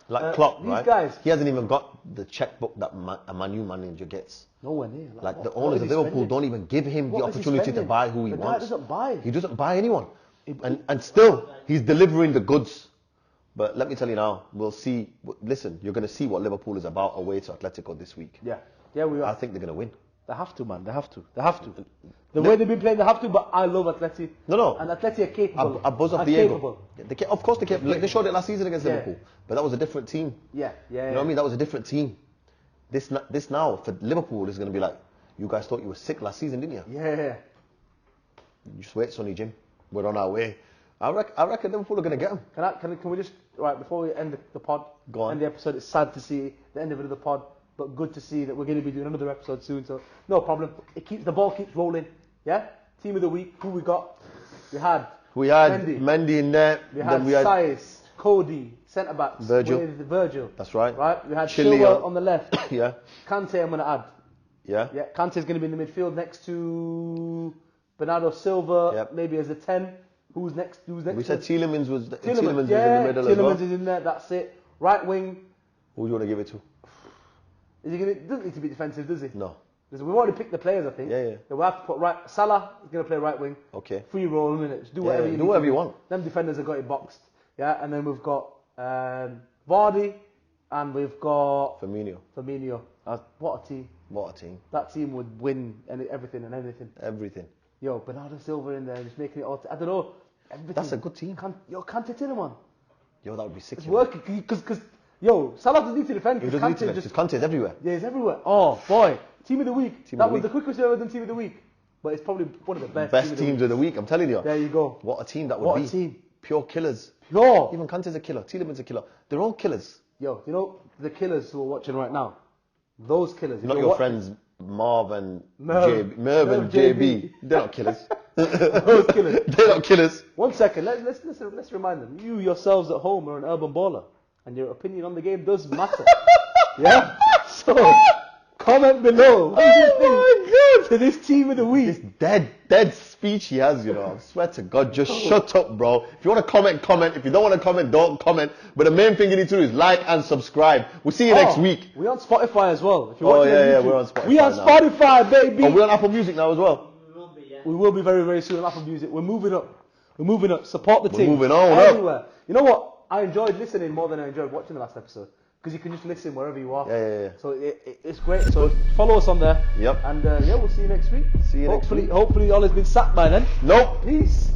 Speaker 2: Like Klopp,
Speaker 1: these
Speaker 2: right?
Speaker 1: guys.
Speaker 2: He hasn't even got the checkbook that a Man U manager gets.
Speaker 1: Nowhere near.
Speaker 2: Like the owners of Liverpool don't even give him the opportunity to buy who he wants.
Speaker 1: The guy doesn't buy.
Speaker 2: He doesn't buy anyone. And still, he's delivering the goods. But let me tell you now, we'll see. Listen, you're going to see what Liverpool is about away to Atletico this week.
Speaker 1: Yeah, we are.
Speaker 2: I think they're going to win.
Speaker 1: They have to, man. They have to. The way they've been playing, they have to. But I love Atleti.
Speaker 2: No.
Speaker 1: And Atleti are capable.
Speaker 2: I buzz off Diego. Of course they capable. Like, they showed it last season against Liverpool. But that was a different team.
Speaker 1: Yeah.
Speaker 2: You know what I mean? That was a different team. This now, for Liverpool, is going to be like, you guys thought you were sick last season, didn't you?
Speaker 1: Yeah.
Speaker 2: Just wait, Sonny Jim. We're on our way. I reckon Liverpool are going to get them.
Speaker 1: Can we just, right, before we end the pod,
Speaker 2: Go on.
Speaker 1: end the episode, it's sad to see the end of the pod, but good to see that we're going to be doing another episode soon, so no problem. The ball keeps rolling, yeah? Team of the week, who we got? We had
Speaker 2: Mendy in there.
Speaker 1: We had Saiz, Cody, centre-backs. Virgil.
Speaker 2: That's right.
Speaker 1: Right, we had
Speaker 2: Chilwell
Speaker 1: Chilwell on the left.
Speaker 2: Yeah.
Speaker 1: Kante, I'm going to add.
Speaker 2: Yeah.
Speaker 1: Yeah, Kante's going to be in the midfield next to Bernardo Silva,
Speaker 2: Yep.
Speaker 1: maybe as a 10. Who's next?
Speaker 2: We said Tielemans was in the
Speaker 1: Tielemans
Speaker 2: middle as well.
Speaker 1: is in there, that's it. Right wing.
Speaker 2: Who do you want to give it to?
Speaker 1: Doesn't need to be defensive, does he?
Speaker 2: No.
Speaker 1: Because we've already picked the players, I think.
Speaker 2: Yeah.
Speaker 1: So we have to put Salah is going to play right wing.
Speaker 2: Okay.
Speaker 1: Free roll, innit? Just do whatever you need.
Speaker 2: Do whatever you want.
Speaker 1: Them defenders have got it boxed. Yeah, and then we've got Vardy, and we've got
Speaker 2: Firmino.
Speaker 1: What a team.
Speaker 2: What a team.
Speaker 1: That team would win everything and anything.
Speaker 2: Everything.
Speaker 1: Yo, Bernardo Silva in there, just making it all. I don't know. Everything.
Speaker 2: That's a good team.
Speaker 1: Kante Tielemans.
Speaker 2: Yo, that would be sick.
Speaker 1: It's working because Salah doesn't need to defend.
Speaker 2: He doesn't need to defend. Just Kante's everywhere.
Speaker 1: Yeah, he's everywhere. Oh boy, team of the week. That was the quickest we've ever done team of the week, but it's probably one of the best.
Speaker 2: Teams of the week. I'm telling you.
Speaker 1: There you go.
Speaker 2: What a team that would be.
Speaker 1: What a team.
Speaker 2: Pure killers.
Speaker 1: Pure.
Speaker 2: Even Kante's a killer. Tielemans a killer. They're all killers.
Speaker 1: Yo, you know the killers who are watching right now. Those killers.
Speaker 2: Not your friends Merv and
Speaker 1: JB.
Speaker 2: JB. They're not killers.
Speaker 1: Those killers.
Speaker 2: They're not killers.
Speaker 1: 1 second. Let's remind them. You yourselves at home are an urban baller, and your opinion on the game does matter. Yeah. So comment below. What do you think to this team of the week?
Speaker 2: This dead speech he has, you know. I swear to God, just shut up, bro. If you want to comment. If you don't want to comment, don't comment. But the main thing you need to do is like and subscribe. We'll see you next week.
Speaker 1: We're on Spotify as well. If you're watching on YouTube,
Speaker 2: we're on Spotify.
Speaker 1: We on
Speaker 2: now.
Speaker 1: Spotify, baby.
Speaker 2: Oh, we're on Apple Music now as well.
Speaker 1: We will be very, very soon on Apple Music. We're moving up. Support the team.
Speaker 2: We're moving on
Speaker 1: everywhere.
Speaker 2: up.
Speaker 1: You know what? I enjoyed listening more than I enjoyed watching the last episode. Because you can just listen wherever you are.
Speaker 2: Yeah.
Speaker 1: So it's great. So follow us on there.
Speaker 2: Yep.
Speaker 1: And we'll see you next week.
Speaker 2: See you next week.
Speaker 1: Hopefully all has been sacked by then.
Speaker 2: Nope.
Speaker 1: Peace.